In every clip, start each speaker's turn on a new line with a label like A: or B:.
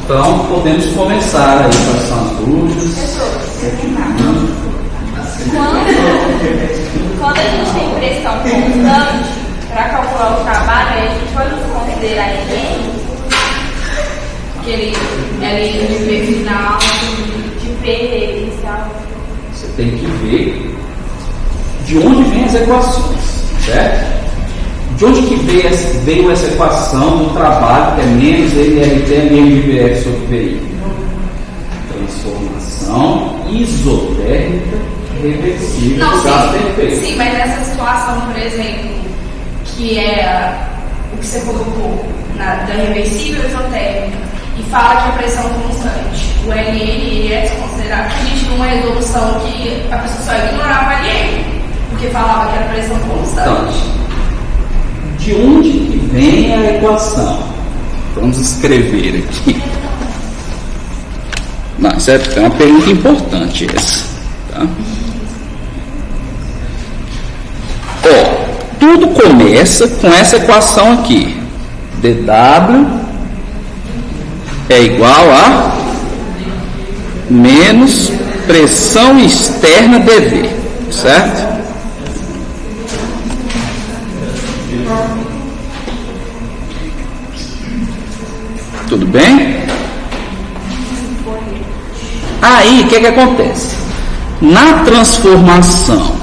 A: Então, podemos começar aí com as dúvidas.
B: Quando a gente tem pressão constante, para calcular o trabalho, a gente pode considerar ele, que ele é de P final, de P inicial.
A: Você tem que ver de onde vêm as equações, certo? De onde que veio essa equação do trabalho, que é menos NRT MVF sobre VI? Transformação isotérmica reversível do gás perfeito.
B: Sim, mas nessa situação, por exemplo, que é o que você colocou da reversível isotérmica, e fala que a pressão constante, o LN, ele é desconsiderado, porque a gente numa resolução que a pessoa só ignorava o LN, porque falava que era pressão constante.
A: Então, de onde que vem a equação? Vamos escrever aqui. Não, isso é uma pergunta importante essa. Tá? Ó, tudo começa com essa equação aqui. dW é igual a menos pressão externa dV, certo? Tudo bem? Aí, o que acontece? Na transformação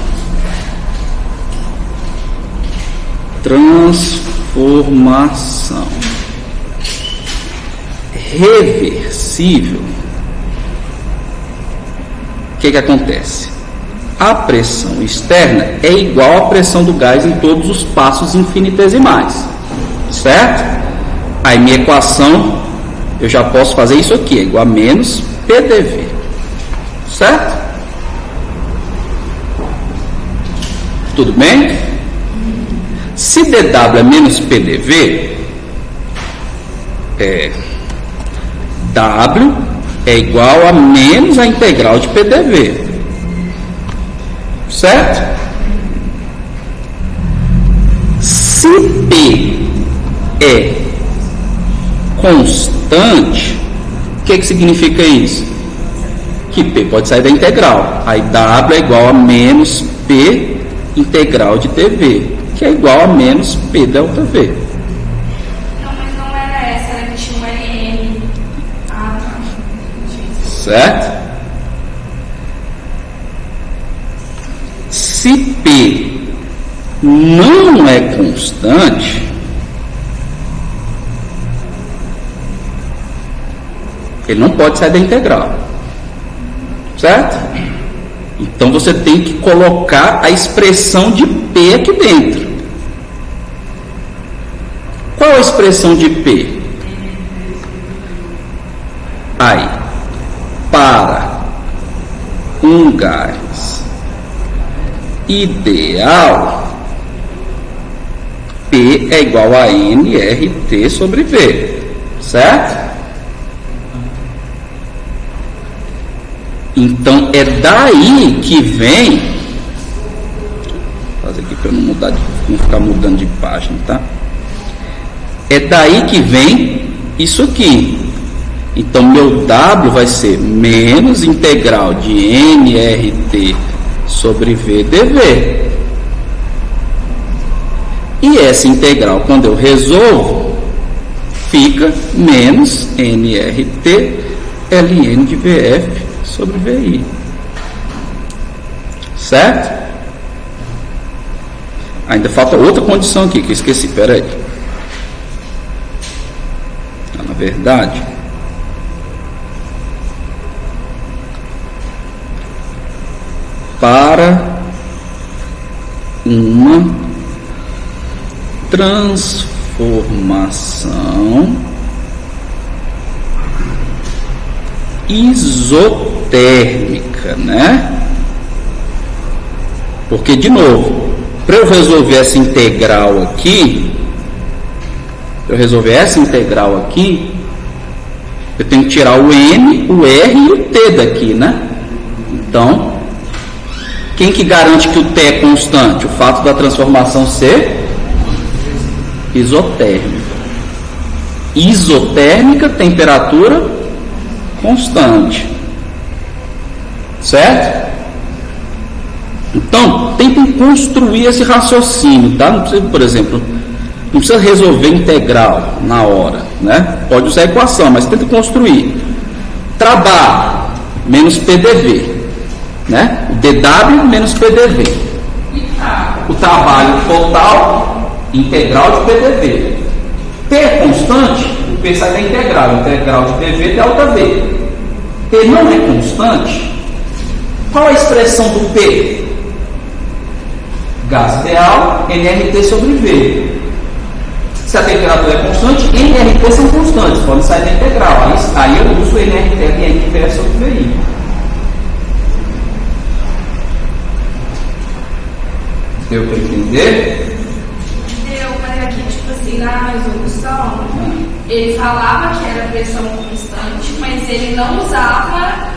A: reversível, o que acontece? A pressão externa é igual à pressão do gás em todos os passos infinitesimais, certo? Aí minha equação, eu já posso fazer isso aqui, é igual a menos PDV, certo? Tudo bem? Se dW é menos PDV, W é igual a menos a integral de PDV, certo? Se P é constante, o que significa isso? Que P pode sair da integral. Aí W é igual a menos P integral de TV, que é igual a menos P delta V.
B: Não, mas não era essa, era que tinha um LN. Ah, tá.
A: Certo? Se P não é constante, ele não pode sair da integral, certo? Então você tem que colocar a expressão de P aqui dentro. Qual a expressão de P? Aí, para um gás ideal, P é igual a nRT sobre V, certo? Então é daí que vem, vou fazer aqui para não ficar mudando de página, tá? É daí que vem isso aqui. Então meu W vai ser menos integral de nRT sobre V dV. E essa integral, quando eu resolvo, fica menos nRT ln de VF sobre VI, certo? Ainda falta outra condição aqui que eu esqueci, peraí. Na verdade, para uma transformação isotérmica, né? Porque, de novo, para eu resolver essa integral aqui, eu tenho que tirar o N, o R e o T daqui, né? Então, quem que garante que o T é constante? O fato da transformação ser isotérmica. isotérmica, temperatura constante. Certo? Então, tentem construir esse raciocínio, tá? Não precisa, por exemplo, não precisa resolver integral na hora, né? Pode usar a equação, mas tenta construir. Trabalho menos PDV, né? O DW menos PDV. O trabalho total integral de PDV. T é constante, o P sai da integral. Integral de PV delta V. T não é constante. Qual a expressão do P? Gás ideal, nRT sobre V. Se a temperatura é constante, nRT são constantes, podem sair da integral. Aí eu uso nRT e nRT sobre VI. Deu para entender?
B: Deu, mas aqui, tipo assim, na resolução, ele falava que era pressão constante, mas ele não usava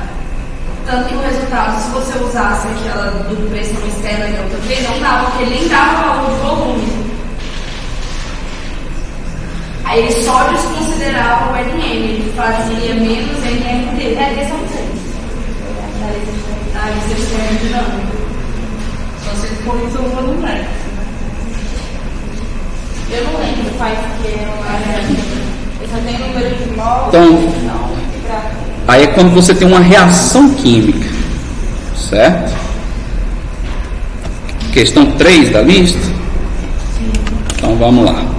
B: tanto que o resultado, se você usasse aquela do pressão externa e outra vez, não dava, porque ele nem dava valor de volume. Aí ele só desconsiderava o NN, ele fazia menos NRT. É, questão 6. Aí você está dinâmico. Só se ele for isso, o volume não é. Eu não lembro quais que eu só tenho número de mol.
A: Então, aí é quando você tem uma reação química, certo? Questão 3 da lista? Então vamos lá.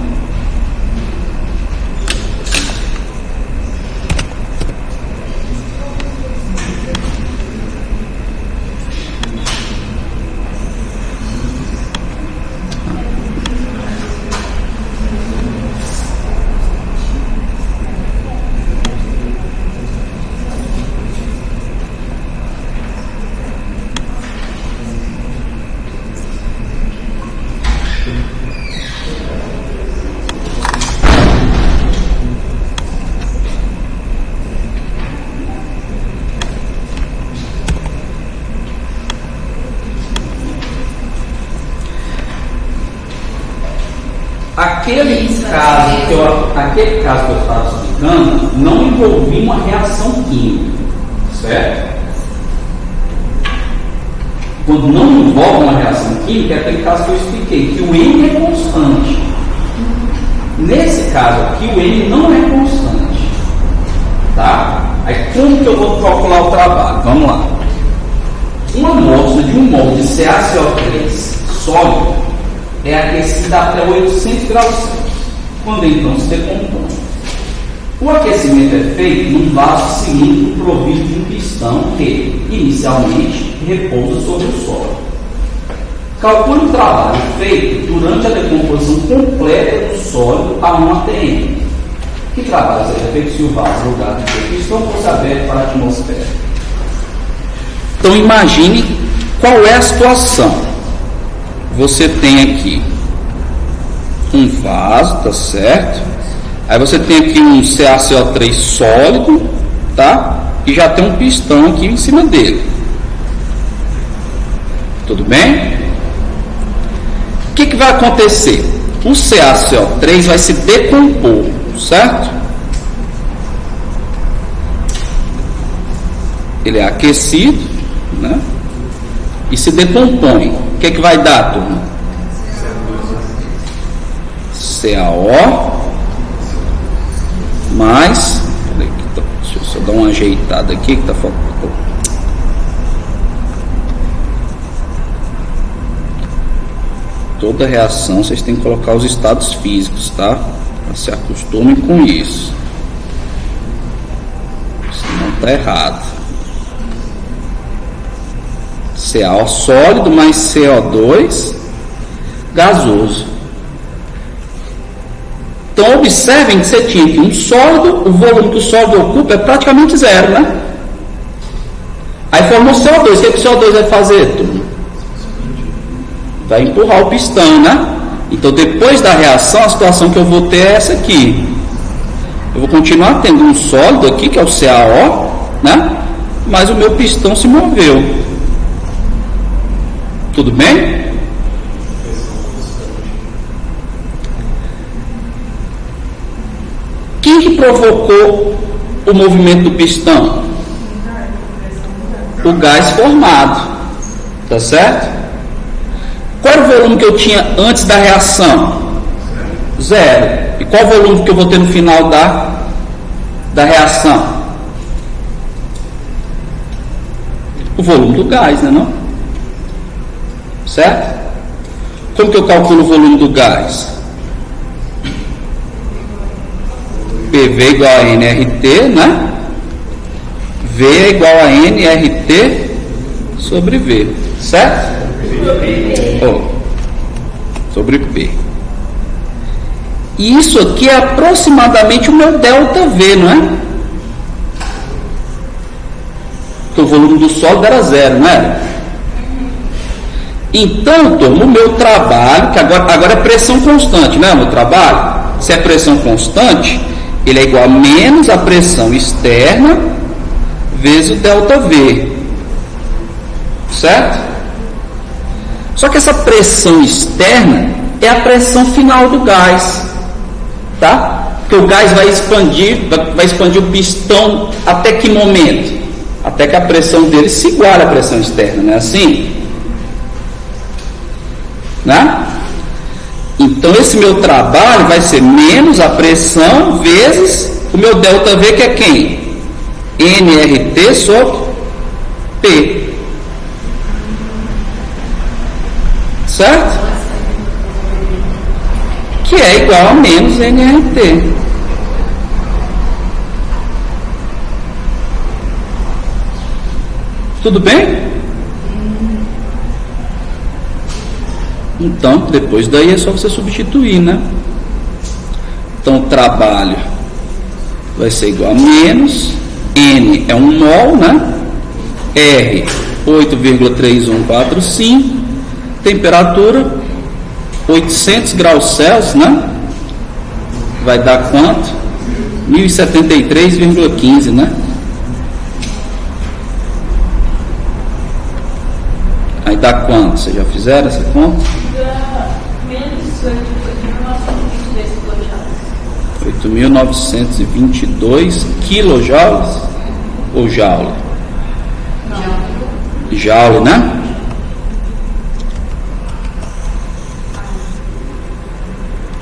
A: Aquele caso que eu estava explicando não envolvia uma reação química, certo? Quando não envolve uma reação química, é aquele caso que eu expliquei, que o N é constante. Nesse caso aqui, o N não é constante. Tá? Aí como que eu vou calcular o trabalho? Vamos lá. Uma amostra de 1 mol de CaCO3 sólido é aquecida até 800 graus Celsius, quando então se decompõe. O aquecimento é feito num vaso cilíndrico provido de um pistão que, inicialmente, repousa sobre o solo. Calcule o trabalho feito durante a decomposição completa do sólido a 1 atm. Que trabalho seria feito se o vaso alugado do pistão fosse aberto para a atmosfera? Então imagine qual é a situação. Você tem aqui um vaso, tá certo? Aí você tem aqui um CaCO3 sólido, tá? E já tem um pistão aqui em cima dele. Tudo bem? O que vai acontecer? O CaCO3 vai se decompor, certo? Ele é aquecido, né? E se decompõe. O que vai dar, turma? CaO mais, deixa eu só dar uma ajeitada aqui que tá faltando. Toda reação vocês têm que colocar os estados físicos, tá? Se acostumem com isso, senão tá errado. CaO sólido mais CO2 gasoso. Então observem que você tinha aqui um sólido, o volume que o sólido ocupa é praticamente zero, né? Aí formou CO2, o que o CO2 vai fazer, turma? Vai empurrar o pistão, né? Então depois da reação, a situação que eu vou ter é essa aqui. Eu vou continuar tendo um sólido aqui, que é o CaO, né? Mas o meu pistão se moveu. Tudo bem? Que Quem que provocou o movimento do pistão? O gás formado. Tá certo? Qual era o volume que eu tinha antes da reação? 0. E qual o volume que eu vou ter no final da reação? O volume do gás, né, não? Certo? Como que eu calculo o volume do gás? PV igual a nRT, né? V é igual a nRT sobre V, certo? Sobre P. E isso aqui é aproximadamente o meu delta V, não é? Porque o volume do sólido era 0, não era? Então, turma, o meu trabalho, que agora é pressão constante, né? O meu trabalho, se é pressão constante, ele é igual a menos a pressão externa vezes o delta V. Certo? Só que essa pressão externa é a pressão final do gás. Tá? Porque o gás vai expandir o pistão até que momento? Até que a pressão dele se iguale à pressão externa, não é assim? Né? Então esse meu trabalho vai ser menos a pressão vezes o meu delta V, que é quem? nRT sobre P. Certo? Que é igual a menos nRT. Tudo bem? Então, depois daí é só você substituir, né? Então, o trabalho vai ser igual a menos, N é 1 mol, né? R, 8,3145, temperatura, 800 graus Celsius, né? Vai dar quanto? 1073,15, né? Aí dá quanto? Vocês já fizeram essa conta?
B: Menos
A: 8.922 quilojoules ou joule? Joule, né?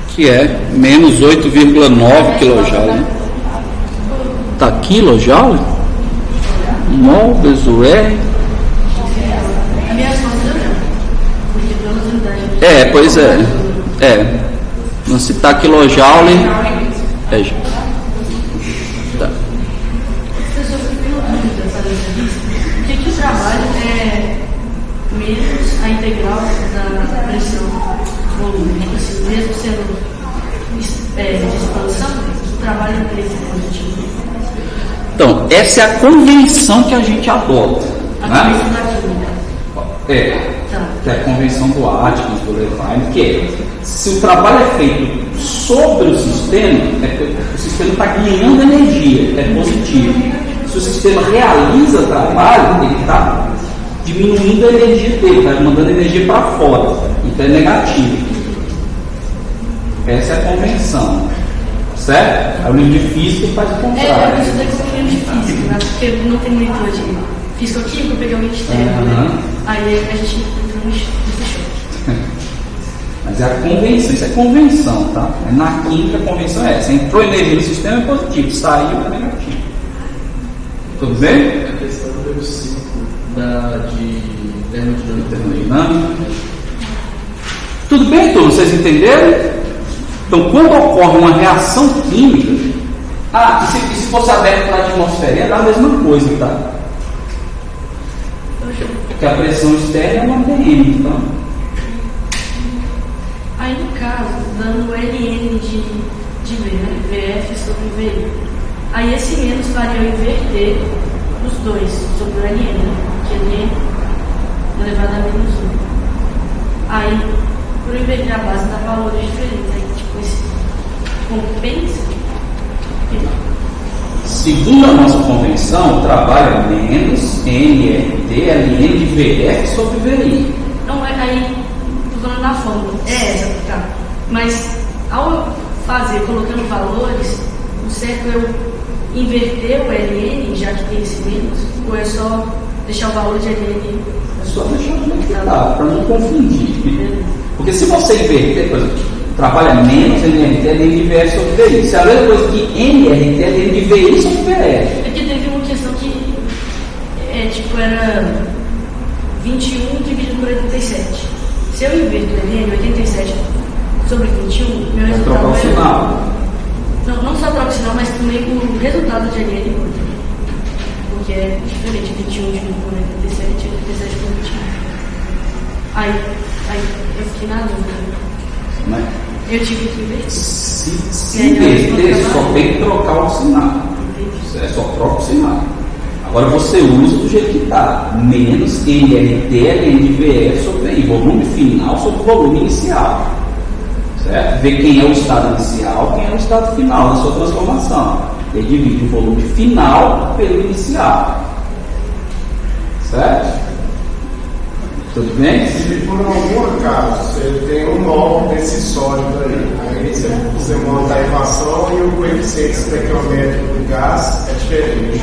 A: Que é menos 8,9 kJ. Né? Tá kilojoule? Mol vezes o R. Pois é. Não se tá quilojoule. Tá.
C: Professor, eu tenho uma dúvida para essa lista. Por que o trabalho é menos a integral da pressão volume? Assim, mesmo sendo de expansão, o trabalho é positivo.
A: Então, essa é a convenção que a gente adota.
C: A
A: Né?
C: convenção da química.
A: Que é a convenção do Atkins, do Levine, que é, se o trabalho é feito sobre o sistema, o sistema está ganhando energia, é positivo. Se o sistema realiza o trabalho, ele está diminuindo a energia dele, está mandando energia para fora, então é negativo. Essa é a convenção, certo? É o livro de física que faz o contrário.
C: Eu estudei com o livro de física, né? Porque não tem leitura de física-química, eu peguei o externo, né? Aí a gente entrou no choque.
A: Mas é a convenção, isso é convenção, tá? Na química a convenção é essa. Entrou energia no sistema é positivo, saiu é negativo. Tudo bem?
D: A questão do ciclo de
A: termodinâmica. Tudo bem, todos? Vocês entenderam? Então, quando ocorre uma reação química, e se fosse aberto para a atmosfera, é a mesma coisa, tá? Porque a pressão externa é uma ADM, então.
C: Aí no caso, dando LN de V, né? VF sobre VI. Aí esse menos faria eu inverter os dois sobre o LN, né? Que LN elevado a menos 1. Aí, por inverter a base, dá valores diferentes. Aí, tipo, esse compensa.
A: Segundo a nossa convenção, o trabalho é menos nRT LN de VF sobre VI.
C: Não, aí, tô falando na fórmula. É essa, tá? Mas, ao fazer, colocando valores, o certo é eu inverter o LN, já que tem esse menos, ou é só deixar o valor de LN?
A: É só deixar o jeito que está, para não confundir. Porque se você inverter, por exemplo, trabalha menos NRT, LN de VF sobre VI. Isso é a mesma coisa que NRT, LN de VI sobre VF.
C: É porque teve uma questão que era 21 dividido por 87. Se eu inverto o LN, 87 sobre 21, meu resultado
A: trocar o sinal.
C: Não só troca o sinal, mas também o resultado de LN muda. Porque é diferente, 21 dividido por 87 e 87 por 21. Aí eu fiquei na dúvida.
A: Mas
C: Eu tive que inverter.
A: se inverter, só tem que trocar o sinal. É só troca o sinal. Agora você usa do jeito que está. Menos NRT, LN de VF sobre VI. Volume final sobre volume inicial. Certo? Ver quem é o estado inicial, quem é o estado final da sua transformação. Ele divide o volume final pelo inicial. Certo? Tudo bem?
E: Se por algum acaso você tem um nó desse sólido aí você monta a equação e o coeficiente estequiométrico do gás é diferente.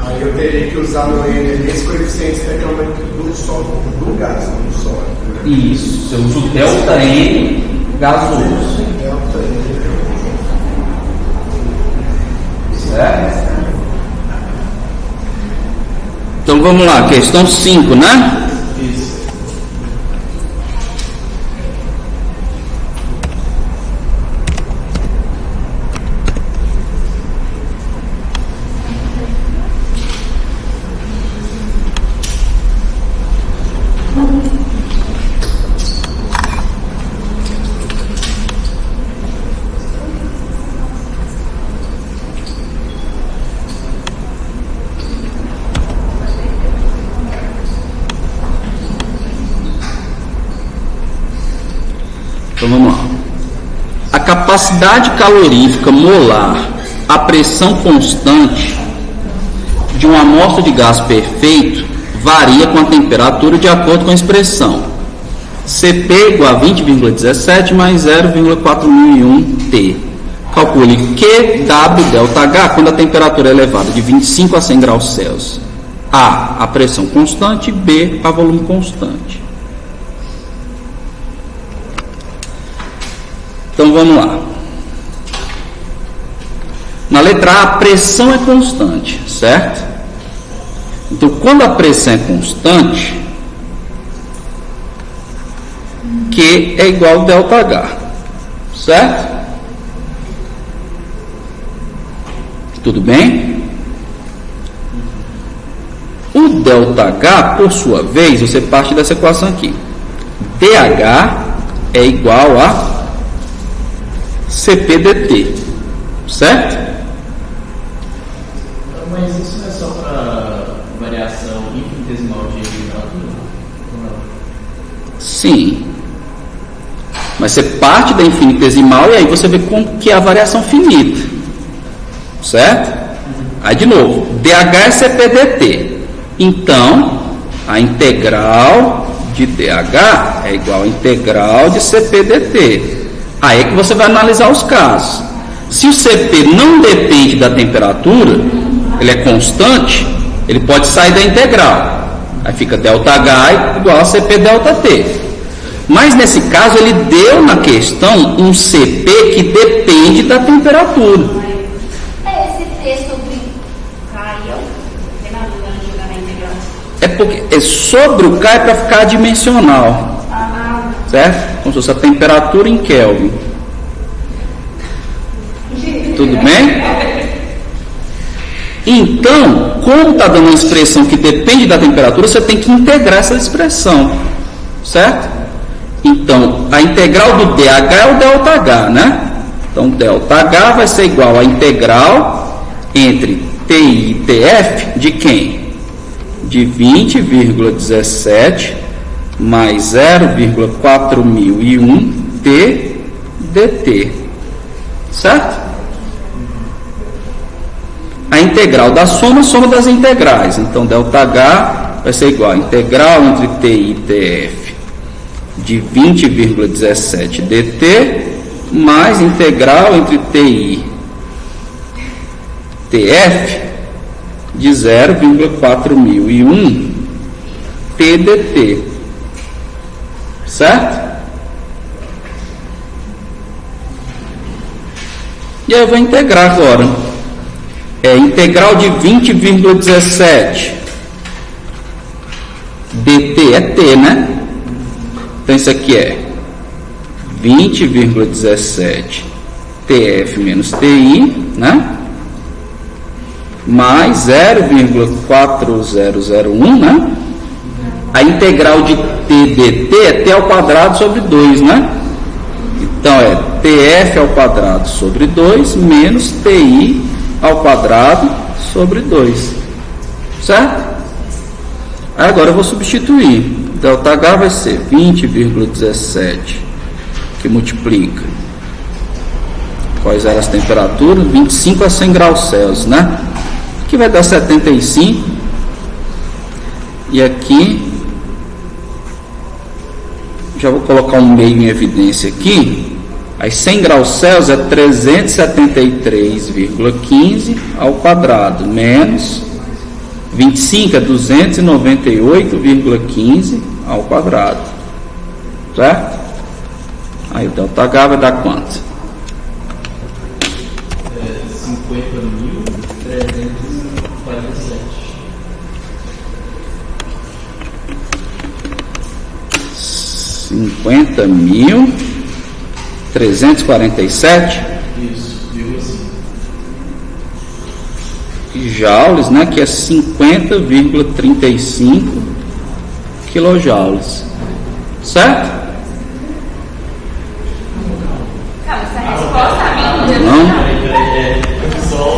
E: Aí eu teria que usar no N esse coeficiente estequiométrico do sólido, do gás, não do sólido.
A: Isso. Você usa o delta N gasoso.
E: Delta N.
A: Certo? Então vamos lá, questão 5, né?
E: Isso.
A: Então vamos lá. A capacidade calorífica molar a pressão constante de uma amostra de gás perfeito varia com a temperatura de acordo com a expressão Cp igual a 20,17 mais 0,4001 T. Calcule QW delta H quando a temperatura é elevada de 25 a 100 graus Celsius. A pressão constante, B, a volume constante. Então vamos lá. Na letra A, a pressão é constante, certo? Então, quando a pressão é constante, Q é igual a ΔH, certo? Tudo bem? O ΔH, por sua vez, você parte dessa equação aqui. DH é igual a CPDT, certo?
D: Mas isso não é só para variação infinitesimal de temperatura?
A: Sim. Mas você parte da infinitesimal e aí você vê como que é a variação finita, certo? Aí de novo, DH é CPDT. Então, a integral de DH é igual a integral de CPDT. Aí é que você vai analisar os casos. Se o CP não depende da temperatura, ele é constante, ele pode sair da integral. Aí fica ΔH igual a CP ΔT. Mas nesse caso ele deu na questão um CP que depende da temperatura.
B: Esse texto sobre Caio, tem na dúvida de jogar na integral.
A: É porque sobre o K é para ficar dimensional. Certo? Como se fosse a temperatura em Kelvin. Tudo bem? Então, como está dando uma expressão que depende da temperatura, você tem que integrar essa expressão. Certo? Então, a integral do DH é o ΔH, né? Então, ΔH vai ser igual à integral entre TI e TF de quem? De 20,17 mais 0,4001 T dt, certo? A integral da soma das integrais. Então, ΔH vai ser igual a integral entre TI e TF de 20,17 dt mais integral entre TI TF de 0,4001 PDT, certo? E aí eu vou integrar agora. Integral de 20,17 dt é t, né? Então isso aqui é 20,17 TF menos TI, né? Mais 0,4001, né? A integral de t dt é t ao quadrado sobre 2, né? Então é TF ao quadrado sobre 2 menos TI ao quadrado sobre 2, certo? Aí agora eu vou substituir. ΔH vai ser 20,17 que multiplica. Quais eram as temperaturas? 25 a 100 graus Celsius, né? Aqui vai dar 75. E aqui já vou colocar um meio em evidência aqui. Aí 100 graus Celsius é 373,15 ao quadrado, menos 25 é 298,15 ao quadrado, certo? Aí o ΔH vai dar quanto? 50.347.
D: Isso, digo assim.
A: Joules, né? Que é 50,35 quilojoules, certo?
B: Cara, essa resposta a mim
A: Não?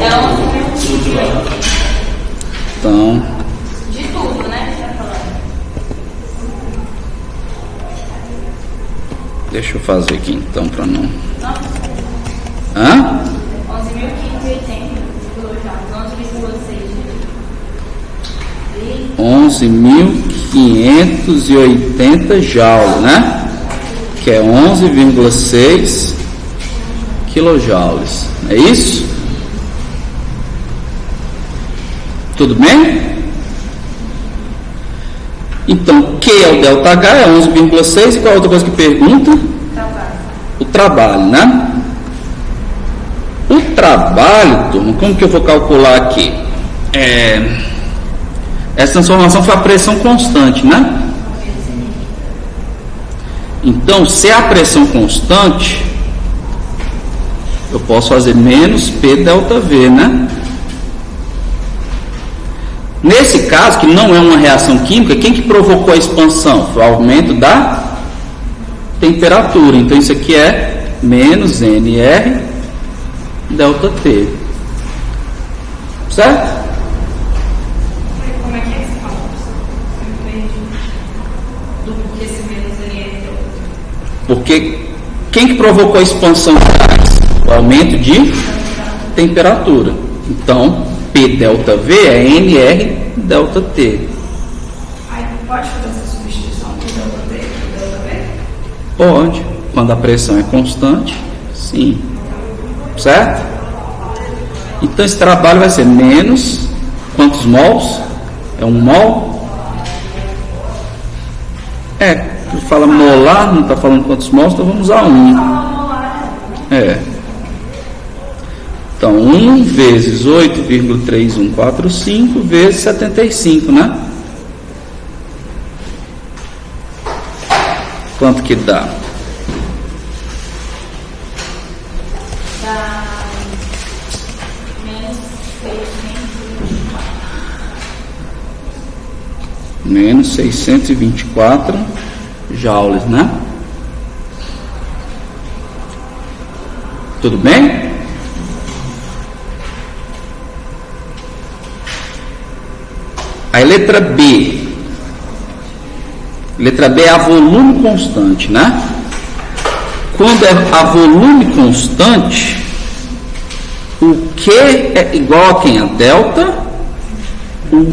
B: é 11.000.
A: Então,
B: De tudo, né? Que você tá falando.
A: deixa eu fazer aqui então para não.
B: Nossa,
A: Hã?
B: 11.580 quilojoules, 11,6.
A: 11.580 joules, né? Que é 11,6 quilojoules. É isso? Tudo bem? Então, Q é o ΔH, é 11,6. E qual é a outra coisa que pergunta? O trabalho, né? O trabalho, turma, como que eu vou calcular aqui? Essa transformação foi a pressão constante, né? Então, se é a pressão constante, eu posso fazer menos P ΔV, né? Nesse caso, que não é uma reação química, quem que provocou a expansão? Foi o aumento da temperatura. Então, isso aqui é menos NR ΔT. Certo?
B: Como é que é esse cálculo? Eu entendi. Do porquê esse menos NR.
A: Porque quem que provocou a expansão de gás? O aumento de temperatura. Então, P ΔV é NR ΔT.
B: Aí pode fazer essa substituição por ΔV?
A: Pode. Quando a pressão é constante, sim. Certo? Então, esse trabalho vai ser menos quantos mols? É 1 mol? Fala molar, não está falando quantos mols, então vamos usar 1. Então, 1 vezes 8,3145 vezes 75, né? Quanto que dá?
B: Dá
A: Menos 624 joules, né? Tudo bem? Aí letra B. Letra B é a volume constante, né? Quando é a volume constante, o Q é igual a quem? A delta U.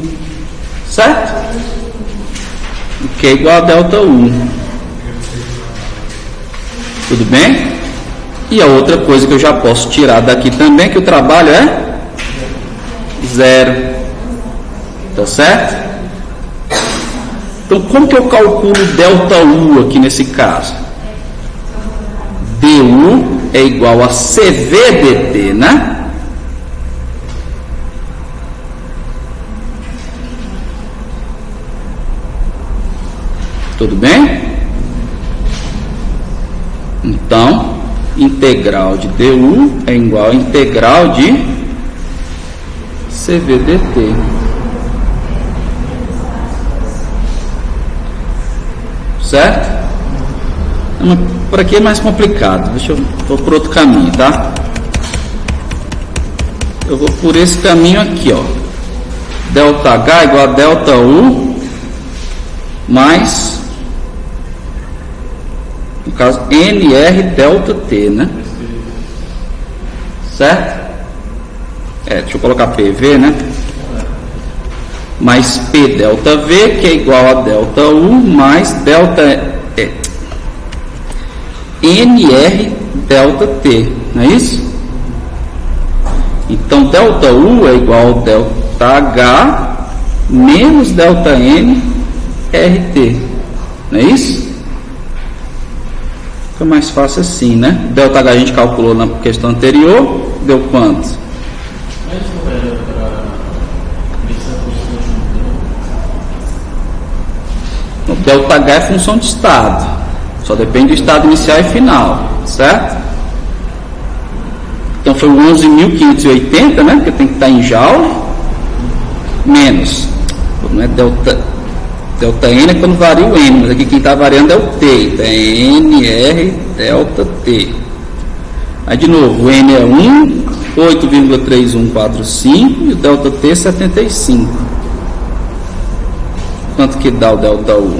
A: Certo? O Q é igual a delta U. Tudo bem? E a outra coisa que eu já posso tirar daqui também, que o trabalho é 0. Tá certo? Então, como que eu calculo delta U aqui nesse caso? DU é igual a CVDT, né? Tudo bem? Então, integral de DU é igual a integral de CVDT. Certo? Por aqui é mais complicado. Vou por outro caminho, tá? Eu vou por esse caminho aqui, ó. Delta H igual a delta U mais, no caso, NR delta T, né? Certo? Deixa eu colocar PV, né? Mais P delta V, que é igual a delta U, mais delta NR delta T, não é isso? Então, delta U é igual a delta H menos delta N RT, não é isso? Fica mais fácil assim, né? Delta H a gente calculou na questão anterior, deu quanto? O delta H é função de estado, só depende do estado inicial e final, certo? Então foi 11.580, né? Porque tem que estar em joule, menos, não é delta N é quando varia o N, mas aqui quem está variando é o T, então é NR delta T. Aí de novo, o N é 1, 8,3145 e o delta T 75. Quanto que dá o delta U?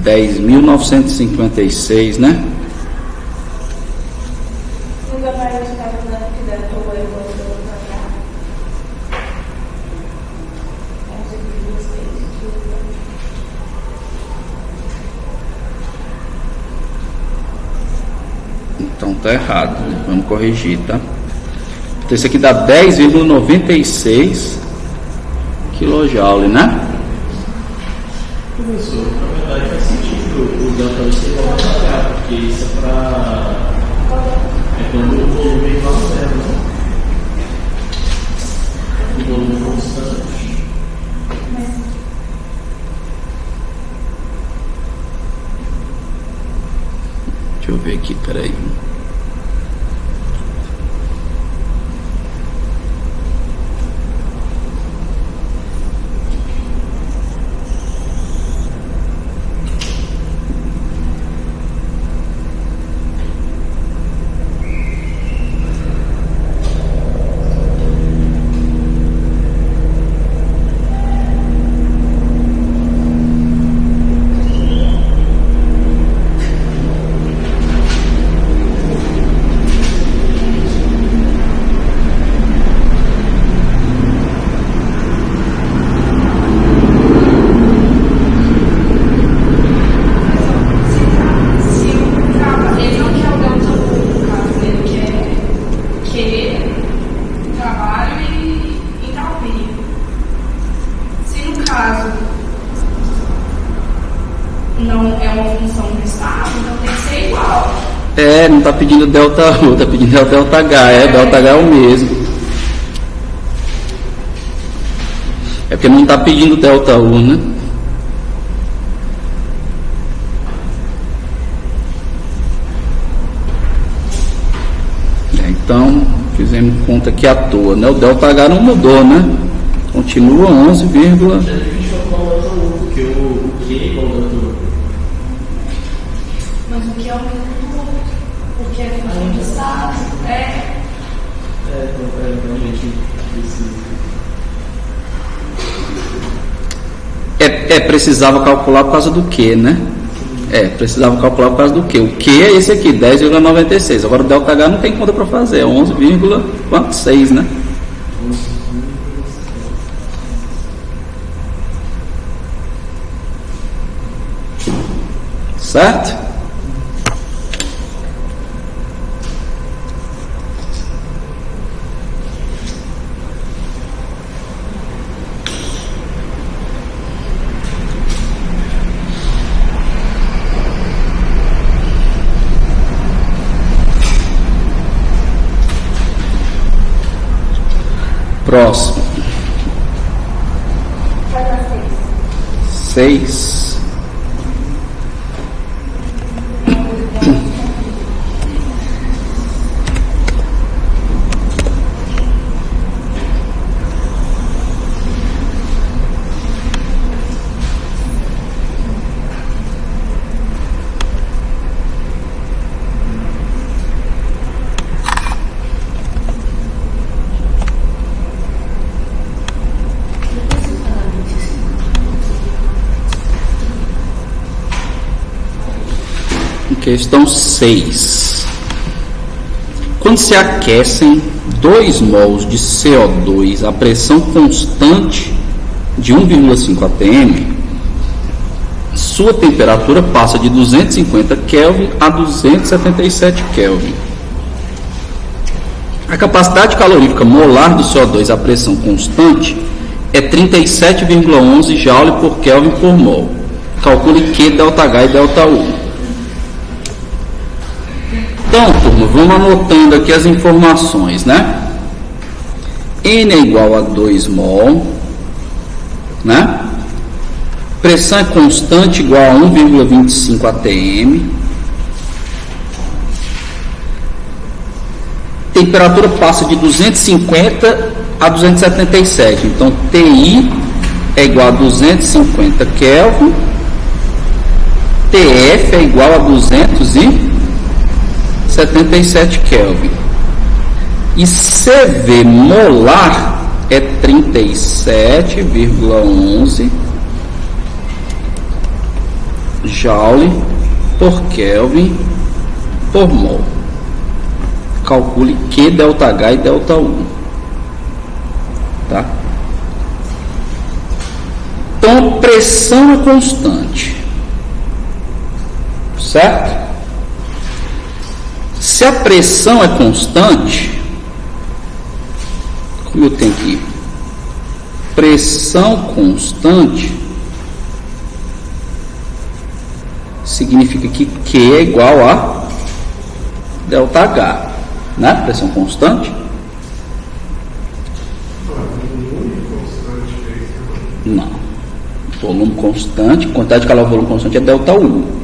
A: $10.956, né? Então tá errado, né? Vamos corrigir, tá? Então isso aqui dá 10,96 kJ, né?
D: Professor, na verdade faz sentido o delta U ser igual a delta H, porque isso é para. É quando o volume é igual a zero, né? O volume constante.
A: Deixa eu ver aqui, peraí. Não está pedindo delta U, está pedindo delta H, delta H é o mesmo. É porque não está pedindo delta U, né? Então, fizemos conta aqui à toa, né? O delta H não mudou, né? Continua 11,
D: Porque o Q é igual ao delta U.
B: Mas o que é o mesmo do outro? Porque é função de estado.
D: Então a gente precisa.
A: Precisava calcular por causa do Q, né? Precisava calcular por causa do Q. O Q é esse aqui, 10,96. Agora o ΔH não tem conta para fazer, é 11,6, né? Certo? Próximo. 6. Questão 6. Quando se aquecem 2 mols de CO2 a pressão constante de 1,5 atm, sua temperatura passa de 250 Kelvin a 277 Kelvin. A capacidade calorífica molar do CO2 a pressão constante é 37,11 Joule por Kelvin por mol. Calcule Q, ΔH e ΔU. Então, turma, vamos anotando aqui as informações, né? N é igual a 2 mol, né? Pressão é constante igual a 1,25 atm. Temperatura passa de 250 a 277. Então, TI é igual a 250 Kelvin. TF é igual a 277 Kelvin. E CV molar é 37,11 Joule por Kelvin por mol. Calcule Q, ΔH e ΔU. Tá? Então, pressão é constante. Certo? Se a pressão é constante, como eu tenho aqui, pressão constante, significa que Q é igual a ΔH, né? Pressão constante? Não. Volume constante, quantidade de calor, volume constante é ΔU.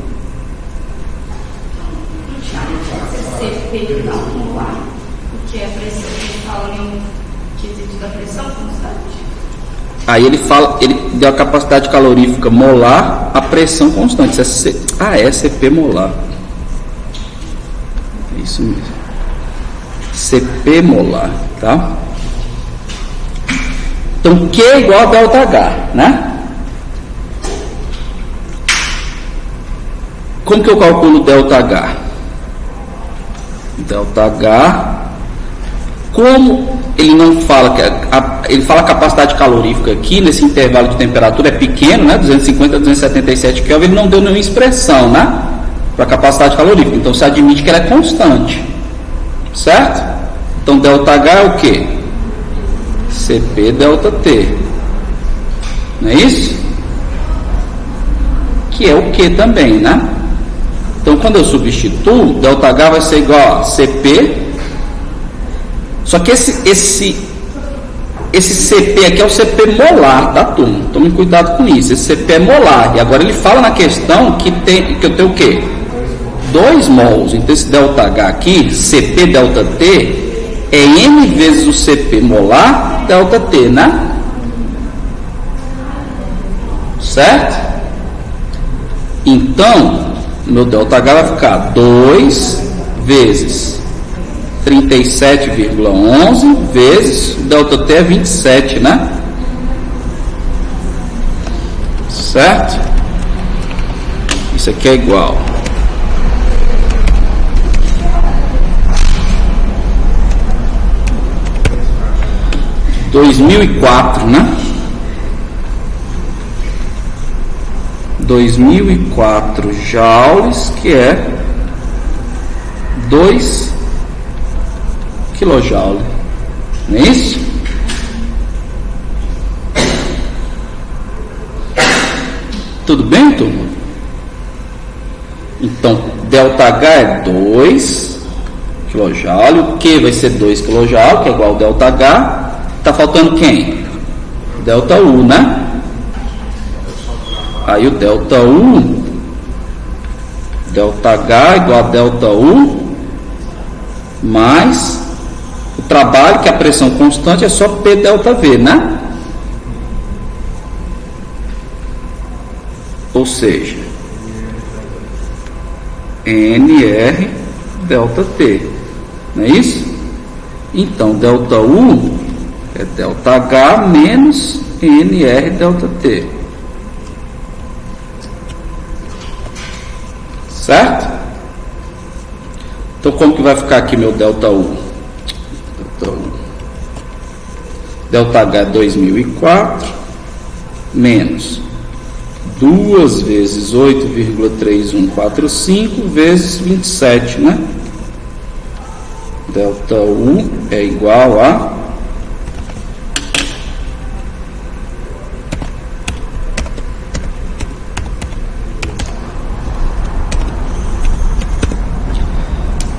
B: CP calcular, porque a pressão, ele fala no quesito da pressão constante.
A: Aí ele fala, ele deu a capacidade calorífica molar a pressão constante. Isso é CP molar. É isso mesmo. CP molar, tá? Então, Q é igual a ΔH, né? Como que eu calculo ΔH? ΔH, como ele não fala que ele fala a capacidade calorífica aqui nesse intervalo de temperatura é pequeno, né? 250 a 277 Kelvin, ele não deu nenhuma expressão, né? Para a capacidade calorífica. Então se admite que ela é constante, certo? Então ΔH é o que? CP ΔT, não é isso? Que é o que também, né? Então, quando eu substituo, ΔH vai ser igual a CP. Só que esse CP aqui é o CP molar, tá, turma? Tome cuidado com isso. Esse CP é molar. E agora ele fala na questão que eu tenho o quê? 2 mols. Então, esse ΔH aqui, CP ΔT, é N vezes o CP molar ΔT, né? Certo? Então, meu ΔH vai ficar 2 vezes 37,11 vezes ΔT é 27, né? Certo? Isso Isso aqui é igual. (2004), 2004, né? 2004 joules, que é 2 kJ. Não é isso? Tudo bem, turma? Então, ΔH é 2 kJ. O Q vai ser 2 kJ, que é igual ao ΔH. Está faltando quem? ΔU, né? Aí o ΔU, ΔH igual a ΔU, mais o trabalho, que é a pressão constante, é só P∆V, né? Ou seja, NR ΔT, não é isso? Então, ΔU é ΔH menos NR ΔT. Certo? Então, como que vai ficar aqui meu ΔU? ΔH é 2004 menos 2 vezes 8,3145 vezes 27, né? ΔU é igual a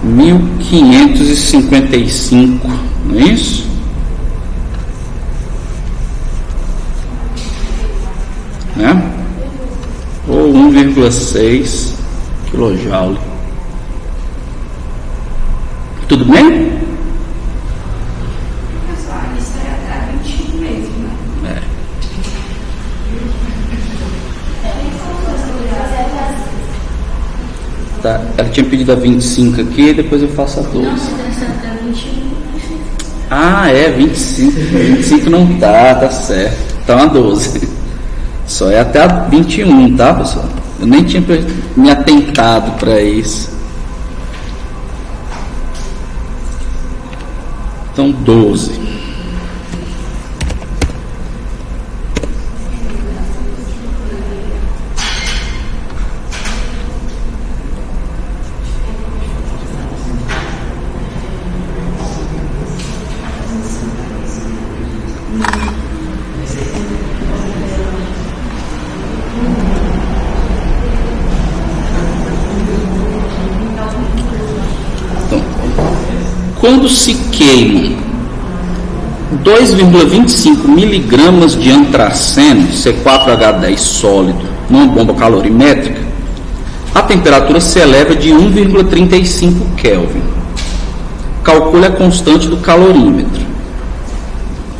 A: 1.555, não é isso? Né? Ou 1,6 kJ. Tudo bem?
B: Pessoal, isso é até 21 mesmo, né?
A: É. Tá, ela tinha pedido a 25 aqui, depois eu faço a 12.
C: Não, se der certo até 21.
A: Ah, é, 25. 25 não tá certo. Então a 12. Só é até a 21, tá, pessoal? Eu nem tinha me atentado para isso. Então 12. Quando se queimam 2,25 miligramas de antraceno, C4H10 sólido, numa bomba calorimétrica, a temperatura se eleva de 1,35 Kelvin. Calcule a constante do calorímetro.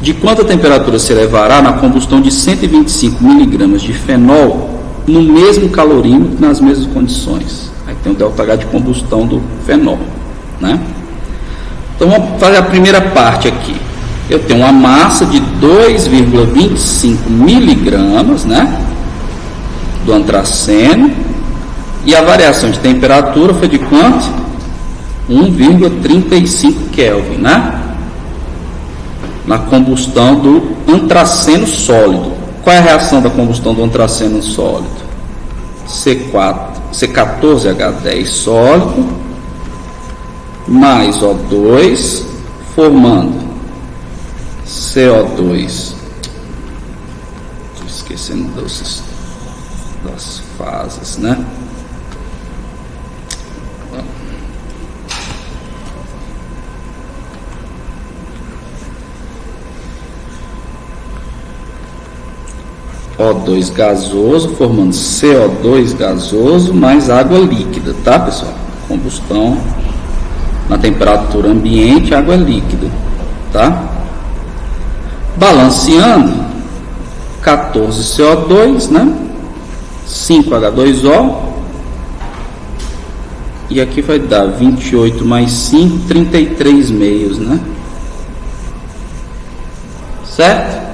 A: De quanto a temperatura se elevará na combustão de 125 miligramas de fenol no mesmo calorímetro, nas mesmas condições? Aí tem o ΔH de combustão do fenol, né? Então vamos fazer a primeira parte aqui. Eu tenho uma massa de 2,25 miligramas, né, do antraceno, e a variação de temperatura foi de quanto? 1,35 Kelvin, né? Na combustão do antraceno sólido. Qual é a reação da combustão do antraceno sólido? C14H10 sólido mais O2, formando CO2. Estou esquecendo das fases, né? O2 gasoso, formando CO2 gasoso mais água líquida, tá, pessoal? Combustão na temperatura ambiente, água líquida, tá? Balanceando, 14 CO2, né? 5 H2O, e aqui vai dar 28 mais 5, 33 meios, né? Certo?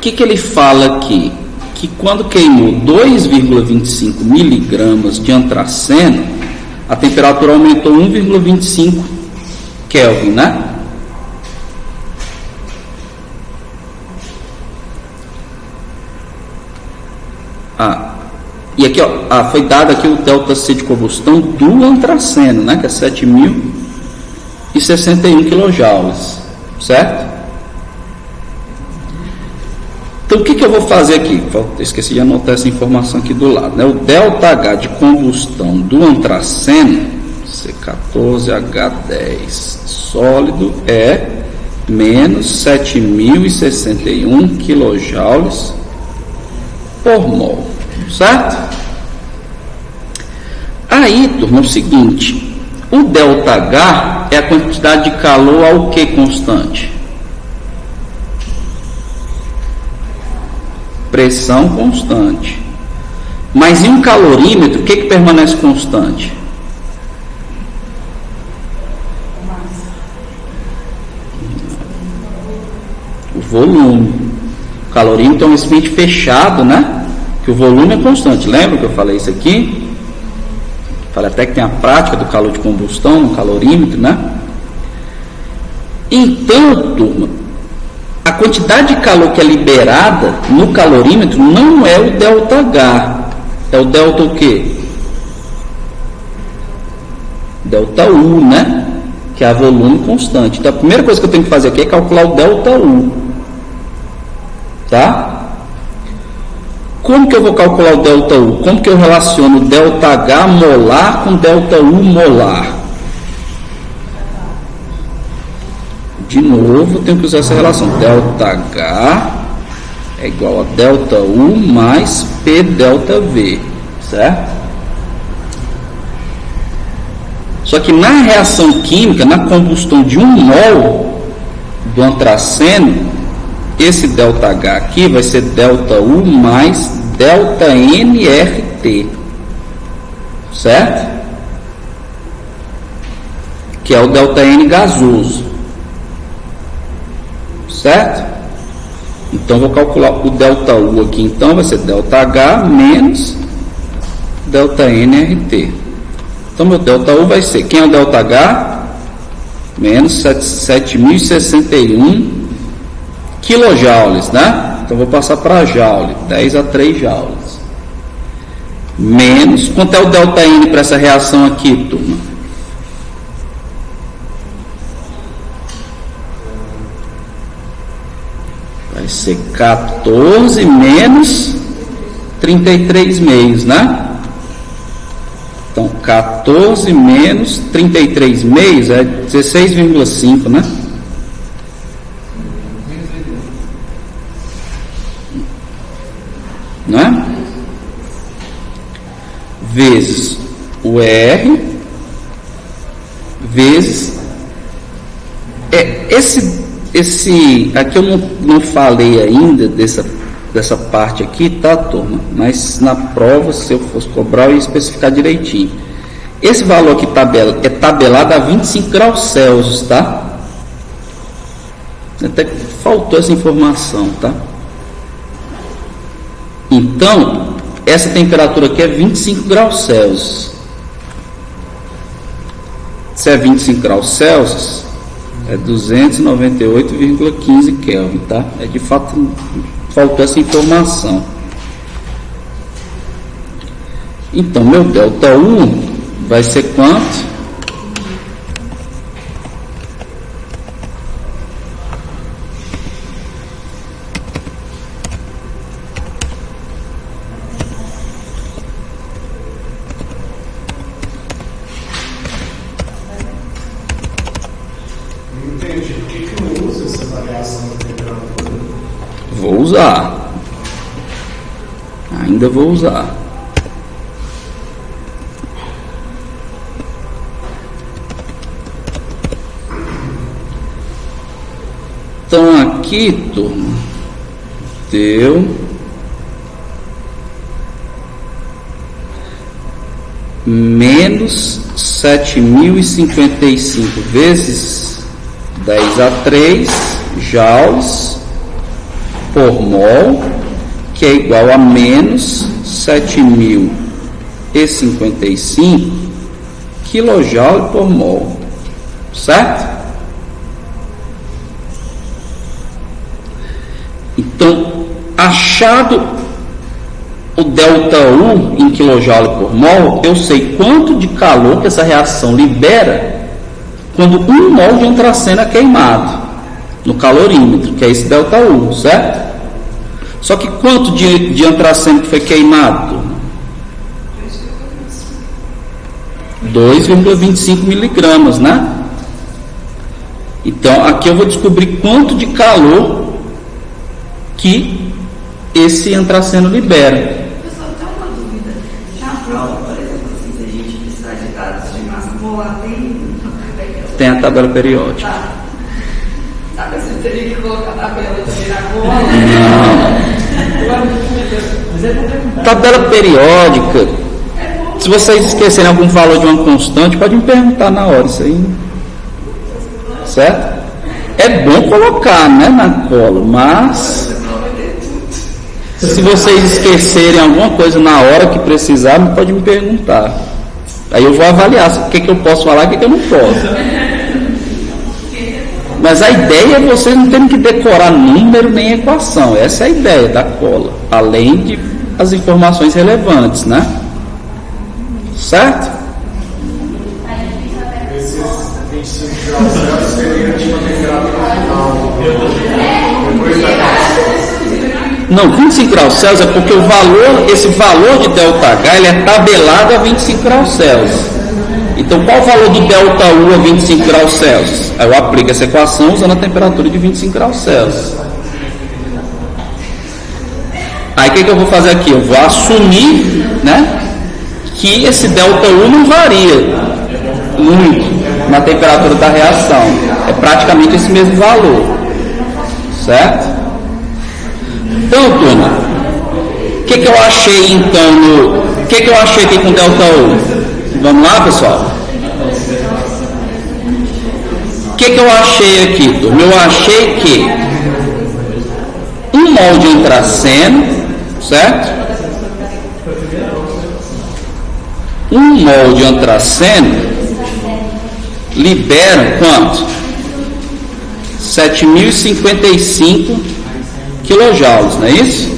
A: que ele fala aqui? Que quando queimou 2,25 miligramas de antraceno, a temperatura aumentou 1,25 Kelvin, né? E aqui, ó, foi dado aqui o ΔC de combustão do antraceno, né? Que é 7.061 kJ, certo? Então, o que eu vou fazer aqui? Esqueci de anotar essa informação aqui do lado, né? O ΔH de combustão do antraceno, C14H10 sólido, é menos 7.061 kJ por mol, certo? Aí, turma, é o seguinte, o ΔH é a quantidade de calor ao que constante? Pressão constante. Mas em um calorímetro, o que permanece constante? O volume. O calorímetro é um recipiente fechado, né? Que o volume é constante. Lembra que eu falei isso aqui? Falei até que tem a prática do calor de combustão no calorímetro, né? Então, turma, a quantidade de calor que é liberada no calorímetro não é o ΔH. É o delta o quê? ΔU, né? Que é a volume constante. Então, a primeira coisa que eu tenho que fazer aqui é calcular o ΔU. Tá? Como que eu vou calcular o ΔU? Como que eu relaciono o ΔH molar com ΔU molar? De novo, eu tenho que usar essa relação. ΔH é igual a ΔU mais PΔV, certo? Só que na reação química, na combustão de 1 mol do antraceno, esse ΔH aqui vai ser ΔU mais ΔNRT, certo? Que é o ΔN gasoso, certo? Então vou calcular o ΔU aqui, então vai ser ΔH menos ΔNRT. Então meu ΔU vai ser, quem é o ΔH? Menos 7.061 quilojoules, né? Então vou passar para joule, 10 a 3 joules. Menos, quanto é o ΔN para essa reação aqui, turma? Vai ser 14 menos 33 meios, né? Então 14 menos 33 meios é 16,5, né? Né? Vezes o R vezes esse aqui eu não falei ainda dessa parte aqui, tá, turma? Mas na prova, se eu fosse cobrar, eu ia especificar direitinho. Esse valor aqui é tabelado a 25 graus Celsius, tá? Até faltou essa informação, tá? Então, essa temperatura aqui é 25 graus Celsius. Se é 25 graus Celsius, é 298,15 Kelvin, tá? É de fato, faltou essa informação. Então, meu ΔU vai ser quanto? Vou usar. Ainda vou usar. Então aqui, turma, deu menos 7.055 vezes 10 a 3 joules por mol, que é igual a menos 7.055 kJ por mol, certo? Então, achado o ΔU em kJ por mol, eu sei quanto de calor que essa reação libera quando 1 mol de antraceno é queimado no calorímetro, que é esse ΔU, certo? Só que quanto de antraceno que foi queimado? 2,25 miligramas, né? Então, aqui eu vou descobrir quanto de calor que esse antraceno libera.
B: Pessoal, tem uma dúvida. Na prova, por exemplo, assim, se a gente precisar de dados de massa molar,
A: Tem a tabela periódica.
B: Tá. Sabe se eu teria que colocar a tabela também na cola?
A: Não. Tabela periódica. Se vocês esquecerem algum valor de uma constante, pode me perguntar na hora isso aí. Certo? É bom colocar, né, na cola, mas se vocês esquecerem alguma coisa na hora que precisar, pode me perguntar. Aí eu vou avaliar o que eu posso falar e o que eu não posso. Mas a ideia é vocês não terem que decorar número nem equação. Essa é a ideia da cola, além de as informações relevantes, né? Certo?
E: Esses 25 graus Celsius seria tipo a temperatura final. Depois da
A: Não, 25 graus Celsius é porque esse valor de ΔH ele é tabelado a 25 graus Celsius. Então, qual o valor do ΔU a 25 graus Celsius? Aí eu aplico essa equação usando a temperatura de 25 graus Celsius. Aí o que eu vou fazer aqui? Eu vou assumir, né, que esse ΔU não varia muito na temperatura da reação. É praticamente esse mesmo valor. Certo? Então, turma, o que eu achei então o que eu achei aqui com ΔU? Vamos lá, pessoal? O que eu achei aqui, turma? Eu achei que 1 mol de antraceno, certo? 1 mol de antraceno libera quanto? 7.055 kJ, não é isso?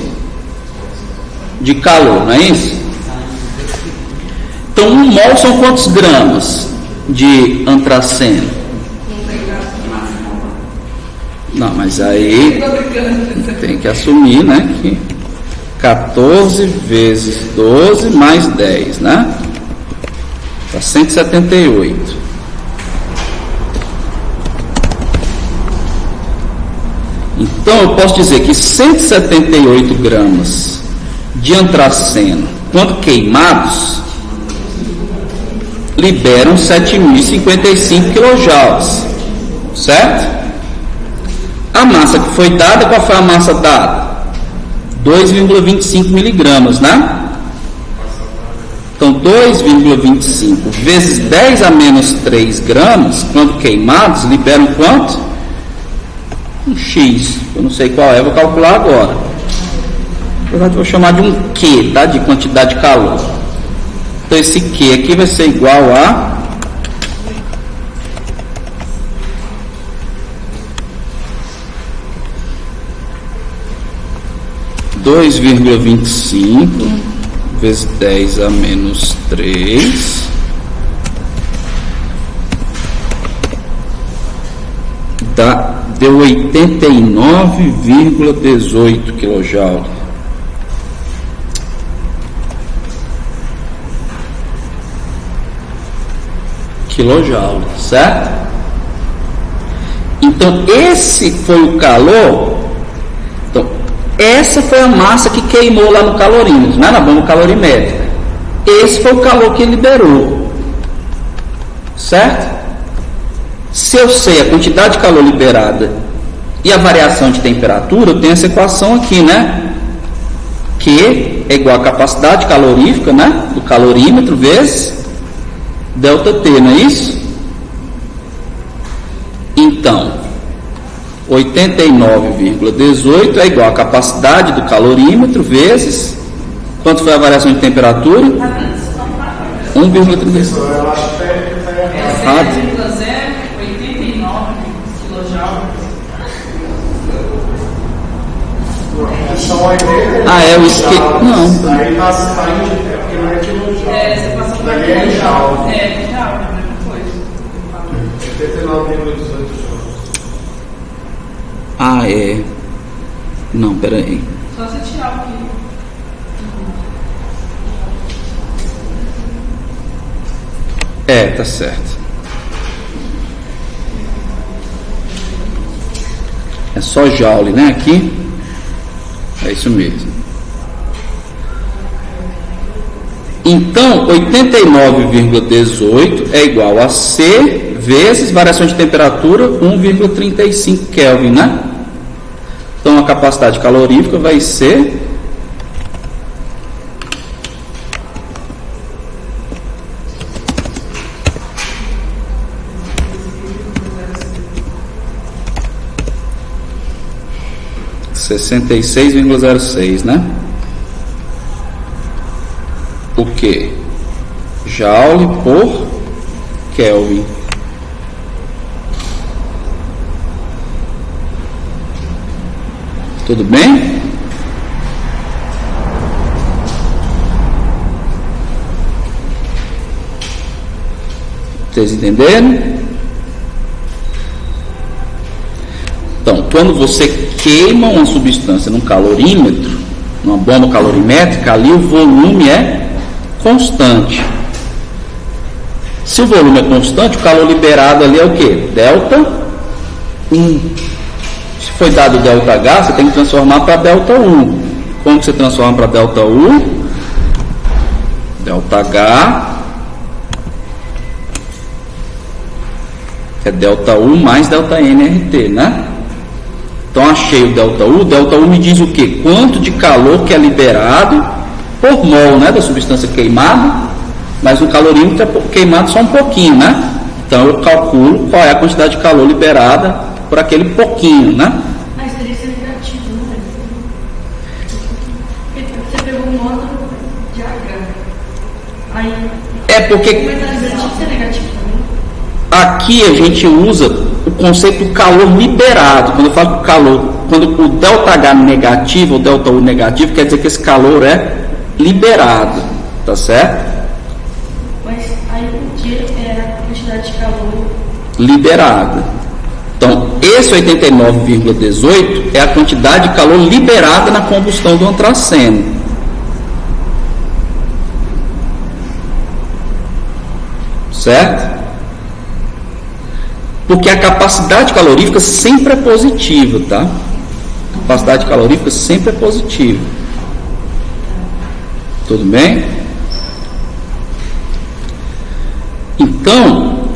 A: De calor, não é isso? Então, 1 mol são quantos gramas de antraceno? Não, mas aí tem que assumir, né, que 14 vezes 12 mais 10, né? Dá 178. Então, eu posso dizer que 178 gramas de antraceno, quando queimados, liberam 7.055 kJ, certo? A massa que foi dada, qual foi a massa dada? 2,25 miligramas, né? Então, 2,25 vezes 10 a menos 3 gramas, quando queimados, liberam quanto? Um X, eu não sei qual é, vou calcular agora. Na verdade, vou chamar de um Q, tá? De quantidade de calor. Então, esse Q aqui vai ser igual a 2,25 vezes 10 a menos 3 deu 89,18 kJ. Quilojoule, certo? Então, esse foi o calor. Então, essa foi a massa que queimou lá no calorímetro, não é na bomba calorimétrica. Esse foi o calor que liberou, certo? Se eu sei a quantidade de calor liberada e a variação de temperatura, eu tenho essa equação aqui, né? Q é igual a capacidade calorífica, né, do calorímetro vezes ΔT, não é isso? Então, 89,18 é igual a capacidade do calorímetro vezes, quanto foi a variação de temperatura? 1,35.
E: Eu acho que está
A: errado.
F: 0,089 kJ.
E: São 80.
A: É o esquema. Não.
E: Aí está saindo, é porque não é quilojoule.
F: Você passou por
E: Daqui é joule.
F: já, a mesma coisa.
E: 89,18 joules.
A: Não, peraí.
F: Só você tirar o que.
A: Tá certo. É só joule, né? Aqui. É isso mesmo. Então, 89,18 é igual a C vezes variação de temperatura 1,35 Kelvin, né? Então, a capacidade calorífica vai ser 66,06, né? O que? Joule por Kelvin. Tudo bem? Vocês entenderam? Então, quando você queima uma substância num calorímetro, numa bomba calorimétrica, ali o volume é constante. Se o volume é constante, o calor liberado ali é o quê? Delta 1. Se foi dado delta H, você tem que transformar para delta 1. Como que você transforma para delta 1? Delta H é delta U mais delta NRT, né? Então achei o delta U. Delta U me diz o quê? Quanto de calor que é liberado por mol, né, da substância queimada, mas o calorímetro é queimado só um pouquinho, né? Então eu calculo qual é a quantidade de calor liberada por aquele pouquinho, né?
C: Mas teria que ser negativo, não é? Você pegou o módulo de H. Aí.
A: Porque
C: Mas tinha que ser negativo também.
A: aqui a gente usa o conceito do calor liberado. Quando eu falo que quando o delta H negativo ou delta U negativo, quer dizer que esse calor é liberado, tá certo?
C: Mas aí o que é a quantidade de calor
A: Liberada. Então, esse 89,18 é a quantidade de calor liberada na combustão do antraceno. Certo? Porque a capacidade calorífica sempre é positiva, tá? A capacidade calorífica sempre é positiva. Tudo bem? Então,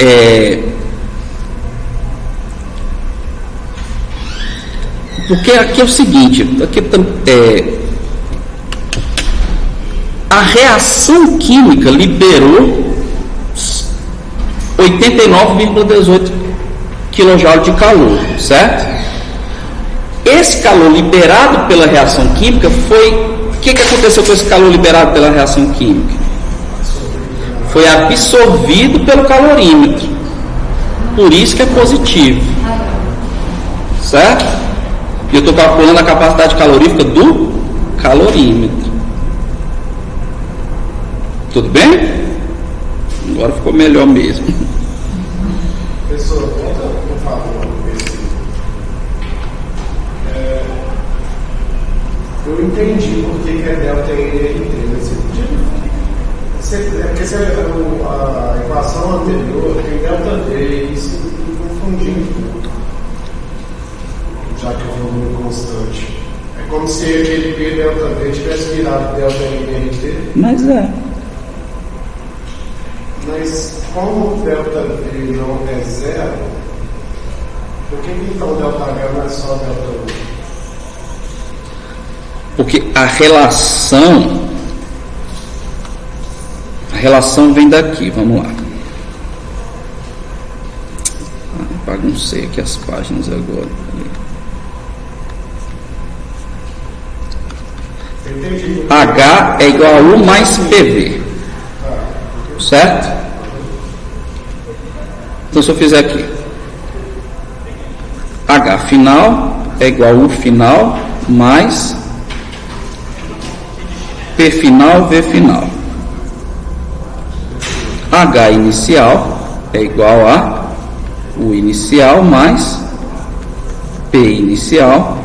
A: porque aqui é o seguinte, a reação química liberou 89,18 kJ de calor, certo? Esse calor liberado pela reação química foi... O que aconteceu com esse calor liberado pela reação química? Foi absorvido pelo calorímetro. Por isso que é positivo. Certo? E eu estou calculando a capacidade calorífica do calorímetro. Tudo bem? Agora ficou melhor mesmo.
E: Professor, volta, por favor. Eu entendi por que é delta NRT. Porque a equação anterior tem delta V, e isso me confundiu. Já que o volume é constante. É como se aquele P delta V tivesse virado delta NRT.
A: Mas
E: Mas como o delta V não é zero, por que então o delta H não é só delta U?
A: Porque a relação vem daqui, vamos lá. Baguncei aqui as páginas agora. H é igual a U mais PV. Certo? Então, se eu fizer aqui, H final é igual a U final mais P final, V final. H inicial é igual a U inicial mais P inicial,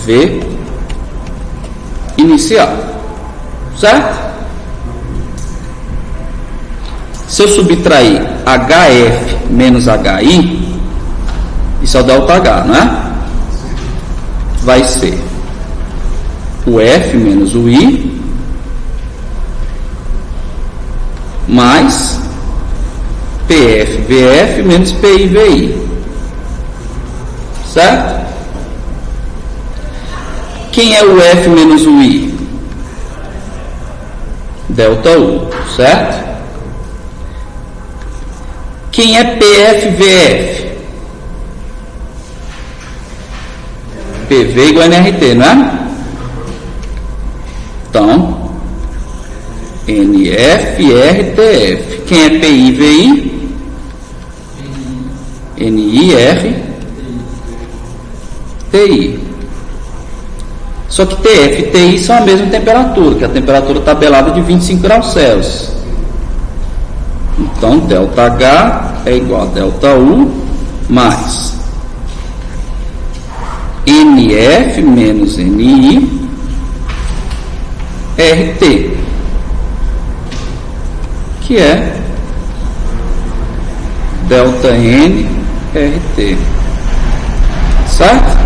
A: V inicial. Certo? Se eu subtrair HF menos HI, isso é o delta H, não é? Vai ser o F menos o I mais PF VF menos PI VI. Certo? Quem é o F menos o I? Delta U. Certo? Quem é PF-VF? PV igual a NRT, não é? Então, NF-RTF. Quem é PI-VI? NI-R-TI. Só que TF e TI são a mesma temperatura, que é a temperatura tabelada de 25 graus Celsius. Então, delta H é igual a delta U mais NF menos NI RT, que é delta N RT. Certo?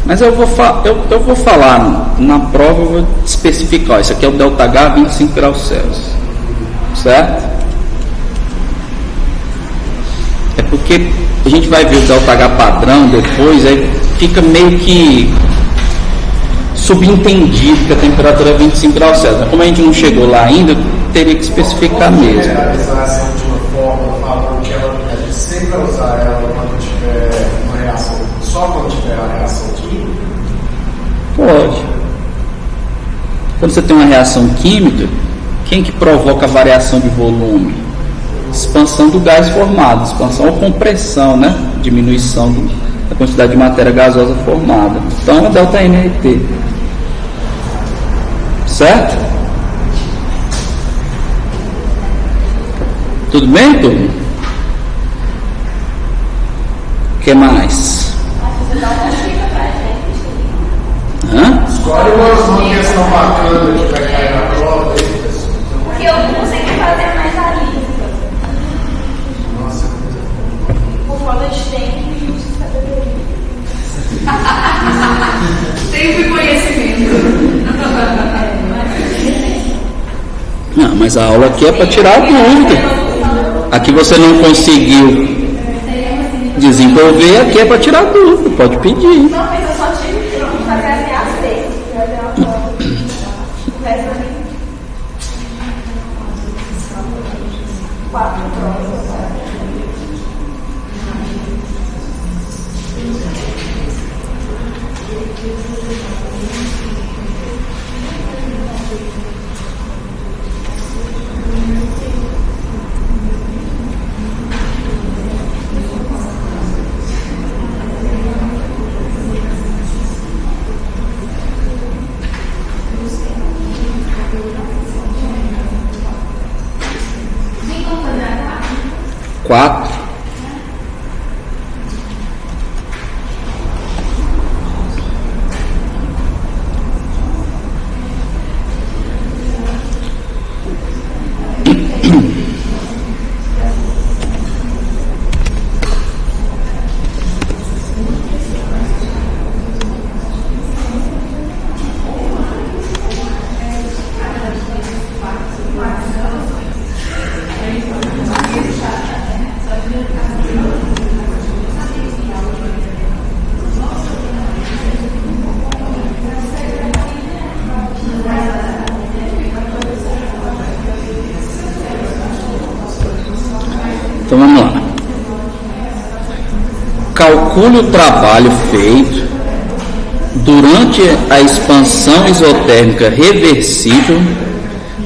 A: Mas eu vou falar na prova, eu vou especificar. Isso aqui é o delta H 25 graus Celsius. Certo? É porque a gente vai ver o delta H padrão depois, aí fica meio que subentendido que a temperatura é 25 graus Celsius. Mas como a gente não chegou lá ainda, eu teria que especificar mesmo.
E: Realizar essa última fórmula, falando que a gente sempre vai usar ela quando tiver uma reação, só quando tiver a reação química?
A: Pode. Quando você tem uma reação química, quem que provoca a variação de volume? Expansão do gás formado, expansão ou compressão, né? Diminuição da quantidade de matéria gasosa formada. Então é delta NRT. Certo? Tudo bem, turma? O que mais?
E: Escolhe uma questão bacana que vai cair na prova aí, pessoal.
B: Porque eu não consegui fazer mais a lista.
E: Nossa,
B: Por falta de tempo e de sabedoria. Tempo e conhecimento.
A: Não, mas a aula aqui é para tirar a dúvida. Aqui você não conseguiu desenvolver, aqui é para tirar a dúvida. Pode pedir.
B: Não, mas eu só tive que fazer até a sexta. O resto eu 4 provas.
A: Quatro. calcule o trabalho feito durante a expansão isotérmica reversível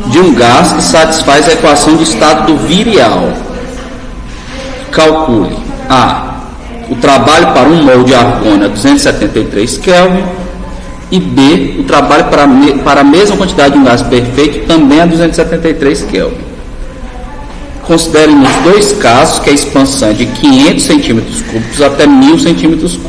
A: de um gás que satisfaz a equação de estado do virial. Calcule A. O trabalho para 1 mol de argônio a 273 Kelvin e B. O trabalho para a mesma quantidade de um gás perfeito também a 273 Kelvin. Considere nos dois casos que a expansão é de 500 cm3 até 1000 cm3.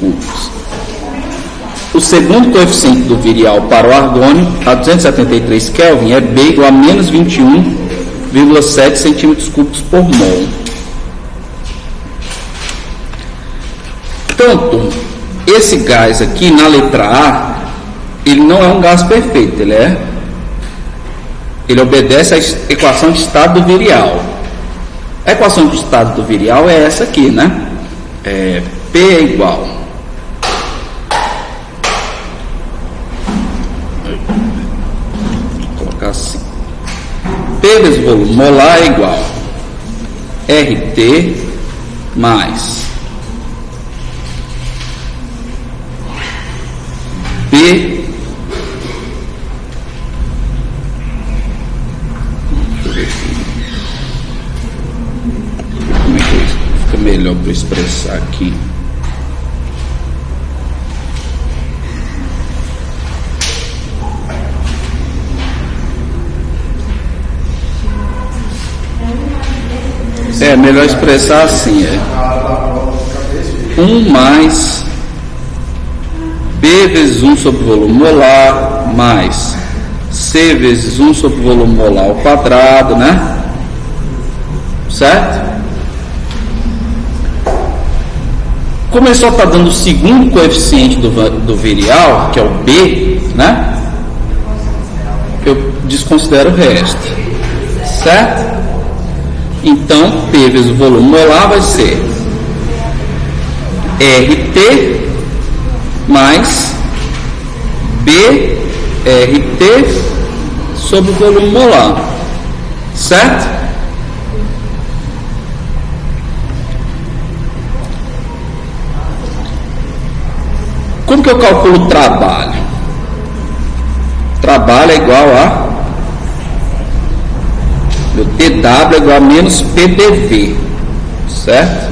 A: O segundo coeficiente do virial para o argônio a 273 Kelvin é B igual a menos 21,7 cm3 por mol. Então, esse gás aqui na letra A, ele não é um gás perfeito, ele obedece à equação de estado do virial. A equação de estado do virial é essa aqui, né? P é igual assim. P vezes volume molar é igual RT mais B como é que fica melhor para expressar aqui? É melhor expressar assim, 1 mais B vezes 1 sobre o volume molar mais C vezes 1 sobre o volume molar ao quadrado, né? Certo? Como ele só está dando o segundo coeficiente do virial, que é o B, né? Eu desconsidero o resto, certo? Então, P vezes o volume molar vai ser RT mais BRT sobre o volume molar, certo? Como que eu calculo o trabalho? Trabalho é igual a meu TW é igual a menos PDV, certo?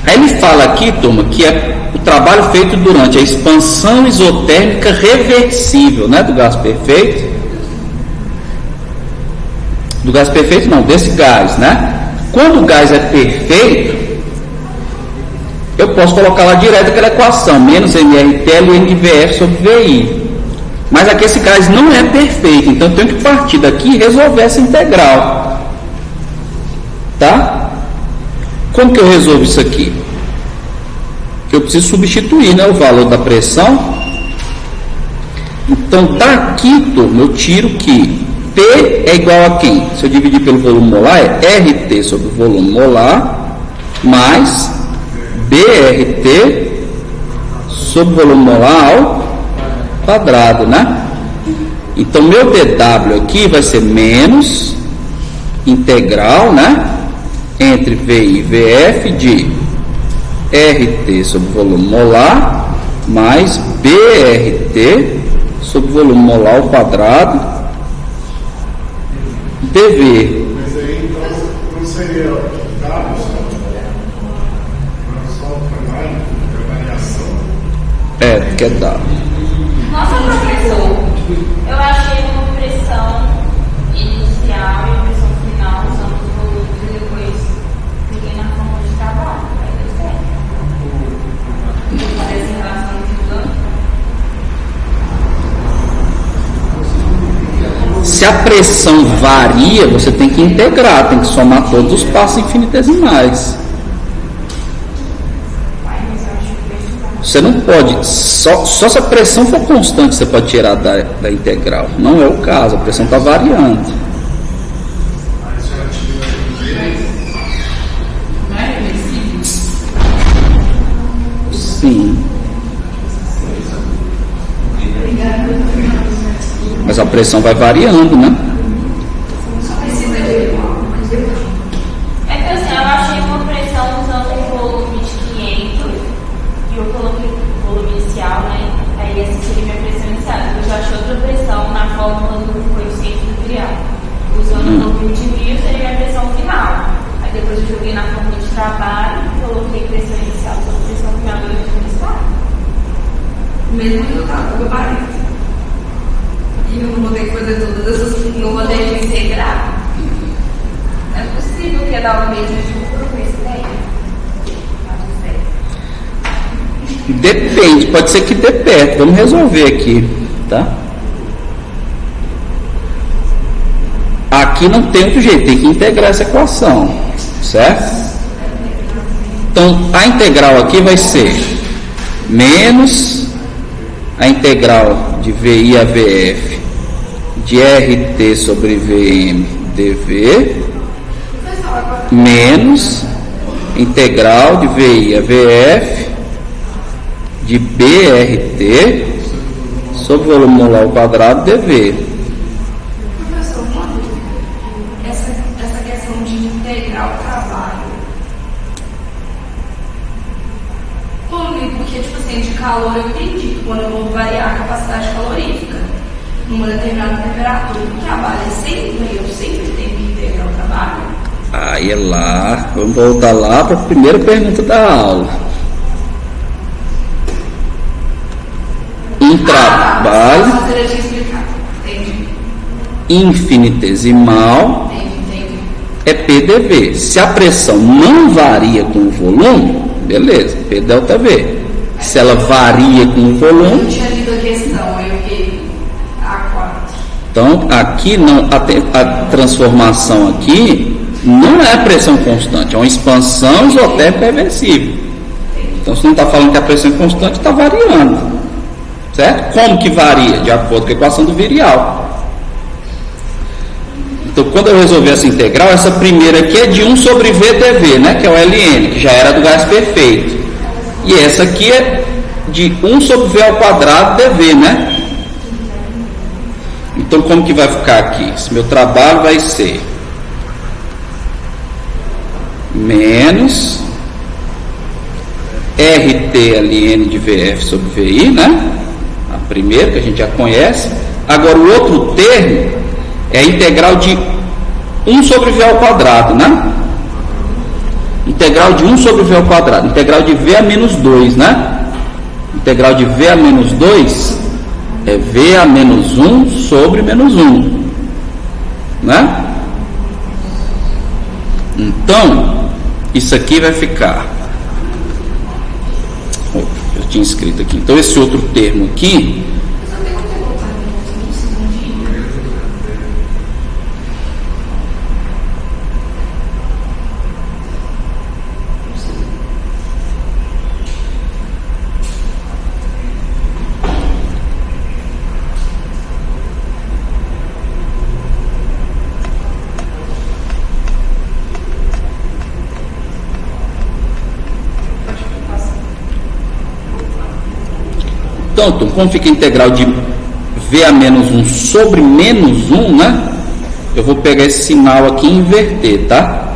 A: Aí ele fala aqui, turma, que é o trabalho feito durante a expansão isotérmica reversível, né, do gás perfeito. Do gás perfeito não, desse gás, né? Quando o gás é perfeito, eu posso colocar lá direto aquela equação, menos MRT LNVF sobre VI. Mas aqui esse gás não é perfeito, então eu tenho que partir daqui e resolver essa integral. Tá? Como que eu resolvo isso aqui? Eu preciso substituir, né, o valor da pressão. Então daqui, turma, eu tiro que P é igual a quem? Se eu dividir pelo volume molar, é RT sobre o volume molar mais BRT sobre o volume molar ao quadrado, né? Então meu dW aqui vai ser menos integral, né, entre VI e VF de RT sobre volume molar mais BRT sobre volume molar ao quadrado dV.
E: Mas aí então não seria W só variação?
A: Que é W.
B: Nossa, professor, eu achei uma pressão inicial e a pressão final usando os volumes e depois peguei na forma de trabalho. Aí deu certo. Vou fazer essa relação de
A: Se a pressão varia, você tem que integrar, tem que somar todos os passos infinitesimais. Você não pode, só se a pressão for constante você pode tirar da integral. Não é o caso, a pressão está variando.
F: Não é reversível?
A: Sim. Mas a pressão vai variando, né?
B: É que assim, eu achei uma pressão usando um volume de 500 fazer todas essas. Não vou ter que integrar. Não é possível que dar o mesmo estudo com esse daí.
A: Depende, pode ser que dê perto. Vamos resolver aqui, tá? Aqui não tem outro jeito, tem que integrar essa equação, certo? Então, a integral aqui vai ser menos a integral de VI a VF de RT sobre VM dV menos integral de VI a VF de BRT sobre o volume molar ao quadrado dV.
B: Professor, essa questão de integrar o trabalho. Porque, tipo assim, de calor eu entendi que quando eu vou variar a capacidade calorífica numa determinada temperatura do trabalho, eu sempre tenho que integrar o trabalho.
A: Aí é lá, vamos voltar lá para a primeira pergunta da aula. Um trabalho infinitesimal é PDV. Se a pressão não varia com o volume, beleza, P delta V. Se ela varia com o volume.
B: Eu não tinha lido a questão, eu vi A4.
A: Então, aqui não, a transformação aqui não é pressão constante, é uma expansão isotérmica reversível. Então, se não está falando que a pressão é constante, está variando. Certo? Como que varia? De acordo com a equação do virial. Então, quando eu resolver essa integral, essa primeira aqui é de 1 sobre V dV, né? Que é o Ln, que já era do gás perfeito. E essa aqui é de 1 sobre V ao quadrado dV, né? Então, como que vai ficar aqui? Esse meu trabalho vai ser menos RT Ln de VF sobre VI, né? A primeira, que a gente já conhece. Agora, o outro termo é a integral de 1 sobre V ao quadrado, né? Integral de 1 sobre V ao quadrado. Integral de V a menos 2, né? Integral de V a menos 2 é V a menos 1 sobre menos 1, né? Então, isso aqui vai ficar... Eu tinha escrito aqui. Então, esse outro termo aqui... Então, como fica a integral de V a menos 1 sobre menos 1, né? Eu vou pegar esse sinal aqui e inverter, tá?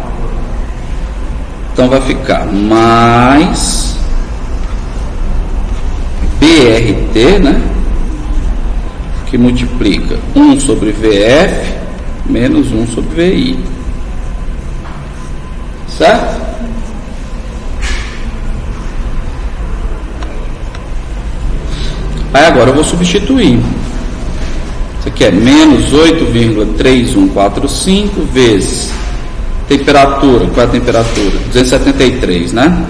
A: Então, vai ficar mais BRT, né? Que multiplica 1 sobre VF menos 1 sobre VI. Certo? Aí agora eu vou substituir. Isso aqui é menos 8,3145 vezes temperatura. Qual é a temperatura? 273, né?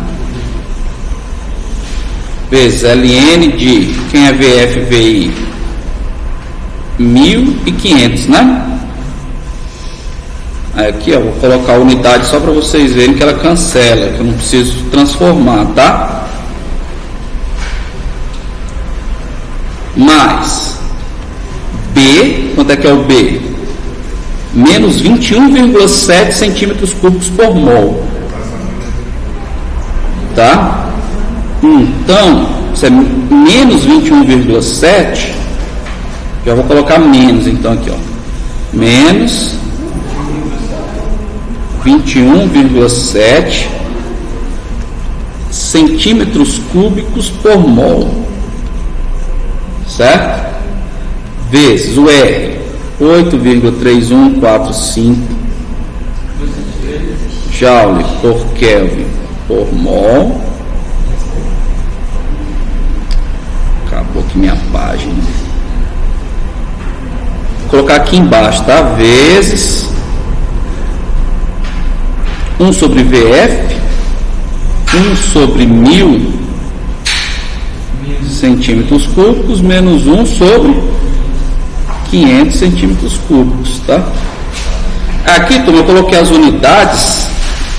A: Vezes Ln de, quem é VF, VI? 1.500, né? Aí aqui, ó, vou colocar a unidade só para vocês verem que ela cancela, que eu não preciso transformar, tá? Mais B, quanto é que é o B? Menos 21,7 centímetros cúbicos por mol. Tá? Então, isso é menos 21,7. Já vou colocar menos, então, aqui, ó. Menos 21,7 centímetros cúbicos por mol. Certo? Vezes o R, 8,3145 Joule por Kelvin por mol. Acabou aqui minha página. colocar aqui embaixo, tá? Vezes 1 sobre VF, 1 sobre 1000 centímetros cúbicos, menos 1 sobre 500 centímetros cúbicos, tá? Aqui, turma, eu coloquei as unidades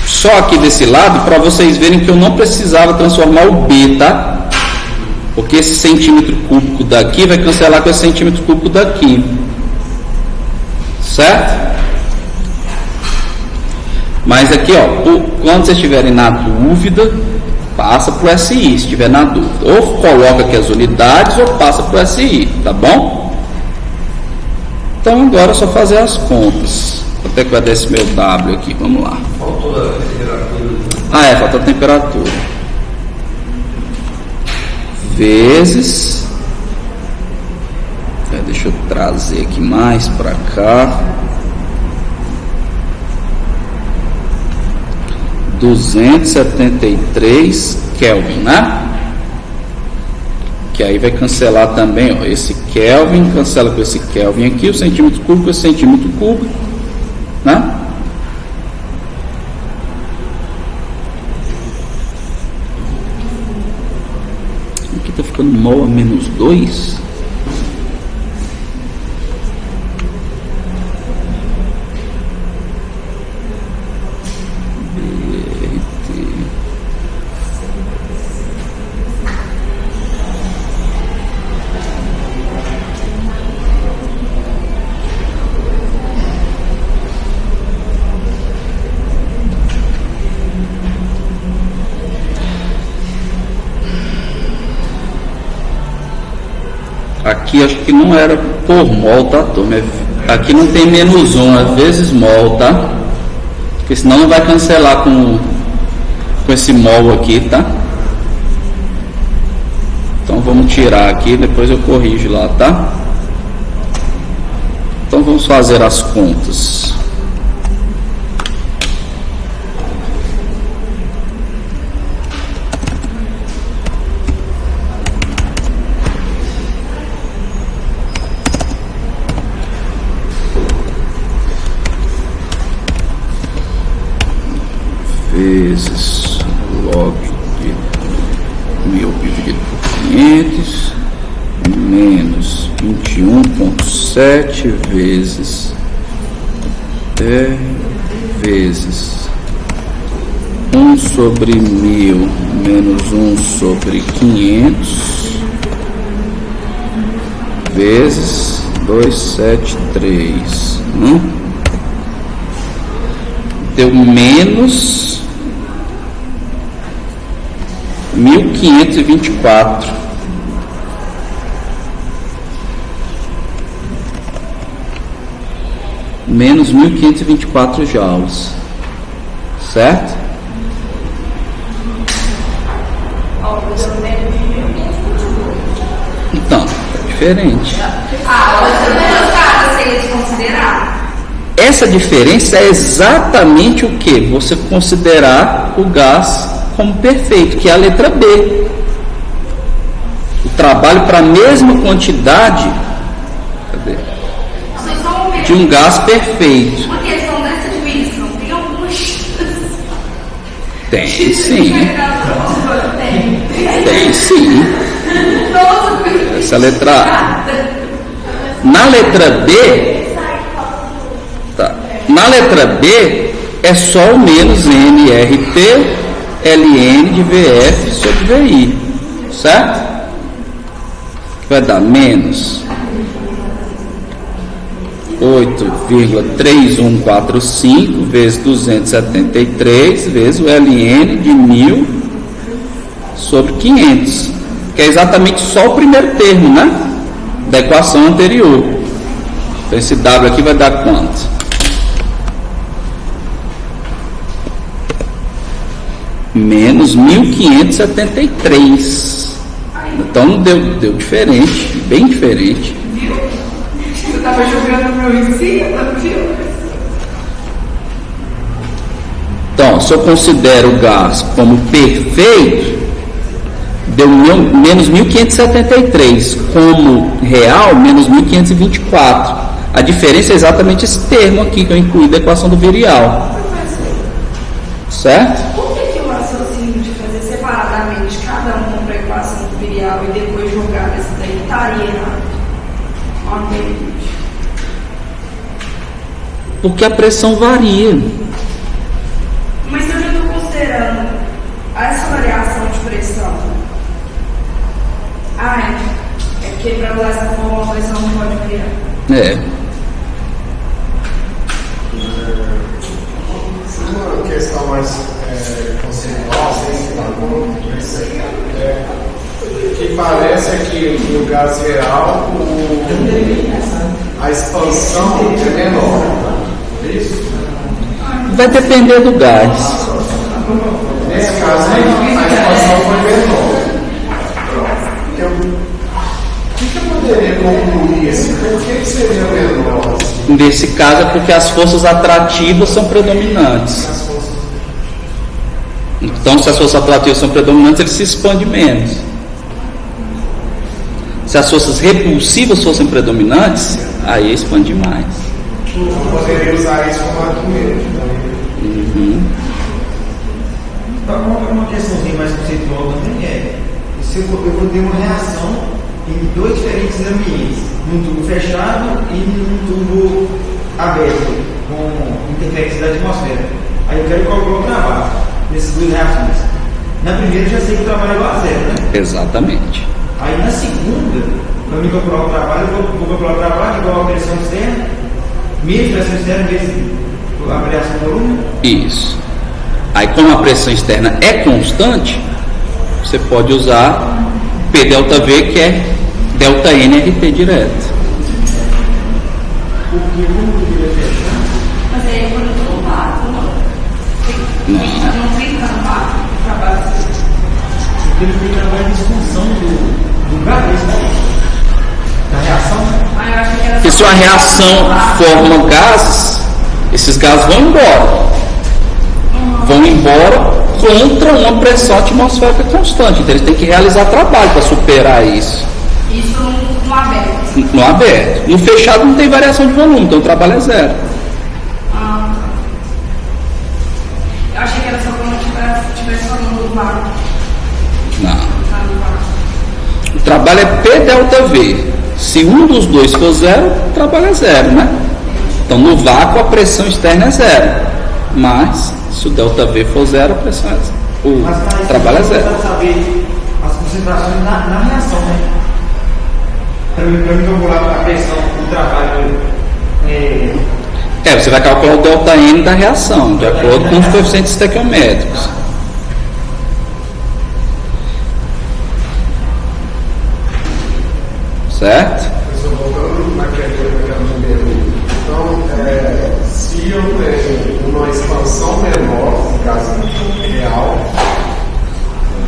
A: só aqui desse lado para vocês verem que eu não precisava transformar o B, tá? Porque esse centímetro cúbico daqui vai cancelar com esse centímetro cúbico daqui, certo? Mas aqui, ó, quando vocês estiverem na dúvida, passa para o SI, se estiver na dúvida. Ou coloca aqui as unidades ou passa para o SI, tá bom? Então agora é só fazer as contas. Quanto é que vai dar esse meu W aqui? Vamos lá.
G: Faltou a temperatura.
A: Falta a temperatura. Vezes. Deixa eu trazer aqui mais para cá. 273 Kelvin, né? Que aí vai cancelar também, ó, esse Kelvin, cancela com esse Kelvin aqui, o centímetro cúbico, esse centímetro cúbico, né? Aqui tá ficando mol a menos 2. Aqui acho que não era por mol, tá, turma? Aqui não tem menos 1, às vezes mol, tá? Porque senão não vai cancelar com esse mol aqui, tá? Então vamos tirar aqui, depois eu corrijo lá, tá? Então vamos fazer as contas. Vezes log de 1000 dividido por 500 menos 21,7 vezes vezes 1 sobre 1000 menos 1 sobre 500 vezes 273, deu menos 1524. Menos 1524 joules, certo? Então, é diferente. Essa diferença é exatamente o que? Você considerar o gás como perfeito, que é a letra B. O trabalho para a mesma quantidade de um gás perfeito.
B: Uma questão dessa dimensão, tem algumas.
A: Tem sim. Tem sim. Essa letra A. Na letra B, tá. Na letra B é só o menos NRT ln de VF sobre VI, certo? Vai dar menos 8,3145 vezes 273 vezes o ln de 1000 sobre 500, que é exatamente só o primeiro termo, né? Da equação anterior. Então esse W aqui vai dar quanto? Menos 1573. Então deu diferente, bem diferente.
F: Viu? Eu estava jogando meu em cima, viu?
A: Então, se eu considero o gás como perfeito, deu menos 1573. Como real, menos 1524. A diferença é exatamente esse termo aqui que eu incluí da equação do virial. Certo?
B: Por que o raciocínio de fazer separadamente cada um para a equação do virial e depois jogar nessa daí estaria errado? Ok.
A: Porque a pressão varia.
B: Mas eu já estou considerando essa variação de pressão. É porque para usar essa forma a pressão não pode variar.
E: Uma questão mais conceitual, que parece é que no gás real a expansão é menor. É isso?
A: Vai depender do gás.
E: Nesse caso aí, a expansão foi menor. O que eu poderia concluir assim? Por que seria menor?
A: Nesse caso é porque as forças atrativas são predominantes. Então, se as forças atrativas são predominantes, ele se expande menos. Se as forças repulsivas fossem predominantes, aí expande mais.
E: Eu poderia usar isso como argumento.
H: Uma questãozinha mais conceitual também se eu vou ter uma reação em dois diferentes ambientes, num tubo fechado e num tubo aberto, com interferência da atmosfera. Aí eu quero calcular o trabalho nessas duas reações. Na primeira eu já sei que o trabalho é igual a zero, né?
A: Exatamente.
H: Aí na segunda, para mim calcular o trabalho, eu vou calcular o trabalho igual a pressão externa, menos pressão externa, vezes a variação do volume.
A: Isso. Aí, como a pressão externa é constante, você pode usar P delta V, que é delta NRT direto.
B: Mas aí quando eu não vácuo, não fica no vácuo, trabalho assim.
H: Porque ele tem trabalho de expansão do gás, da reação.
B: Eu acho que era
A: Porque se uma reação forma gases, esses gases vão embora. Vão embora contra uma pressão atmosférica constante. Então eles têm que realizar trabalho para superar isso.
B: Isso no aberto.
A: No aberto. No fechado não tem variação de volume, então o trabalho é zero.
B: Eu achei que era só quando estivesse falando do vácuo.
A: Não. O trabalho é P delta V. Se um dos dois for zero, o trabalho é zero, né? Então no vácuo a pressão externa é zero. Mas se o delta V for zero, a pressão é zero. O trabalho é zero.
H: Para saber as concentrações na reação, né? Para mim calcular a pressão do trabalho.
A: Você vai calcular o delta N da reação, de acordo com os coeficientes estequiométricos. Certo?
E: Voltando naquela primeira. Então, se eu tenho uma expansão menor, no caso real,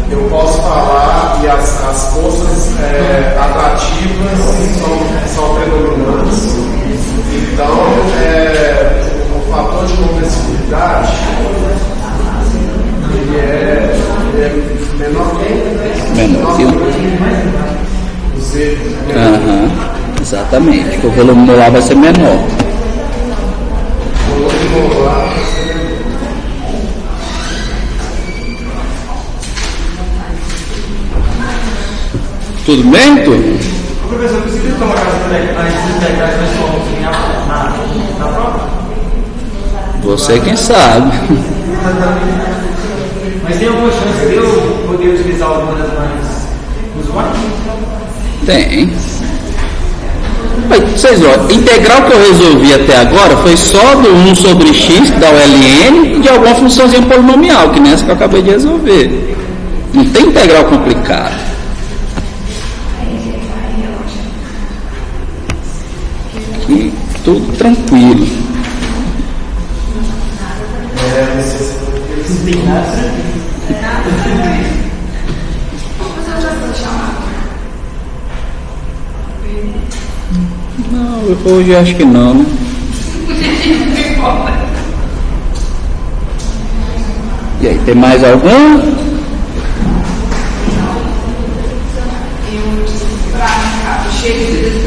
E: eu posso falar que as forças atrativas são predominantes. Então, o fator de compressibilidade ele é menor que
A: Menor que
E: o Z.
A: Exatamente, porque o volume molar vai ser menor. Tudo bem, turma?
H: Professor, precisa colocar as integrais na prova?
A: Você quem sabe.
H: Mas tem alguma chance de eu poder utilizar alguma das mais usuais?
A: Tem. Vocês olham, integral que eu resolvi até agora foi só do 1 sobre x, que dá o ln, e de alguma funçãozinha polinomial, que nessa que eu acabei de resolver. Não tem integral complicado. Aqui, tudo tranquilo.
H: Não tem nada.
A: Não, hoje eu acho que não, né? E aí, tem mais algum?
B: Eu, cheio de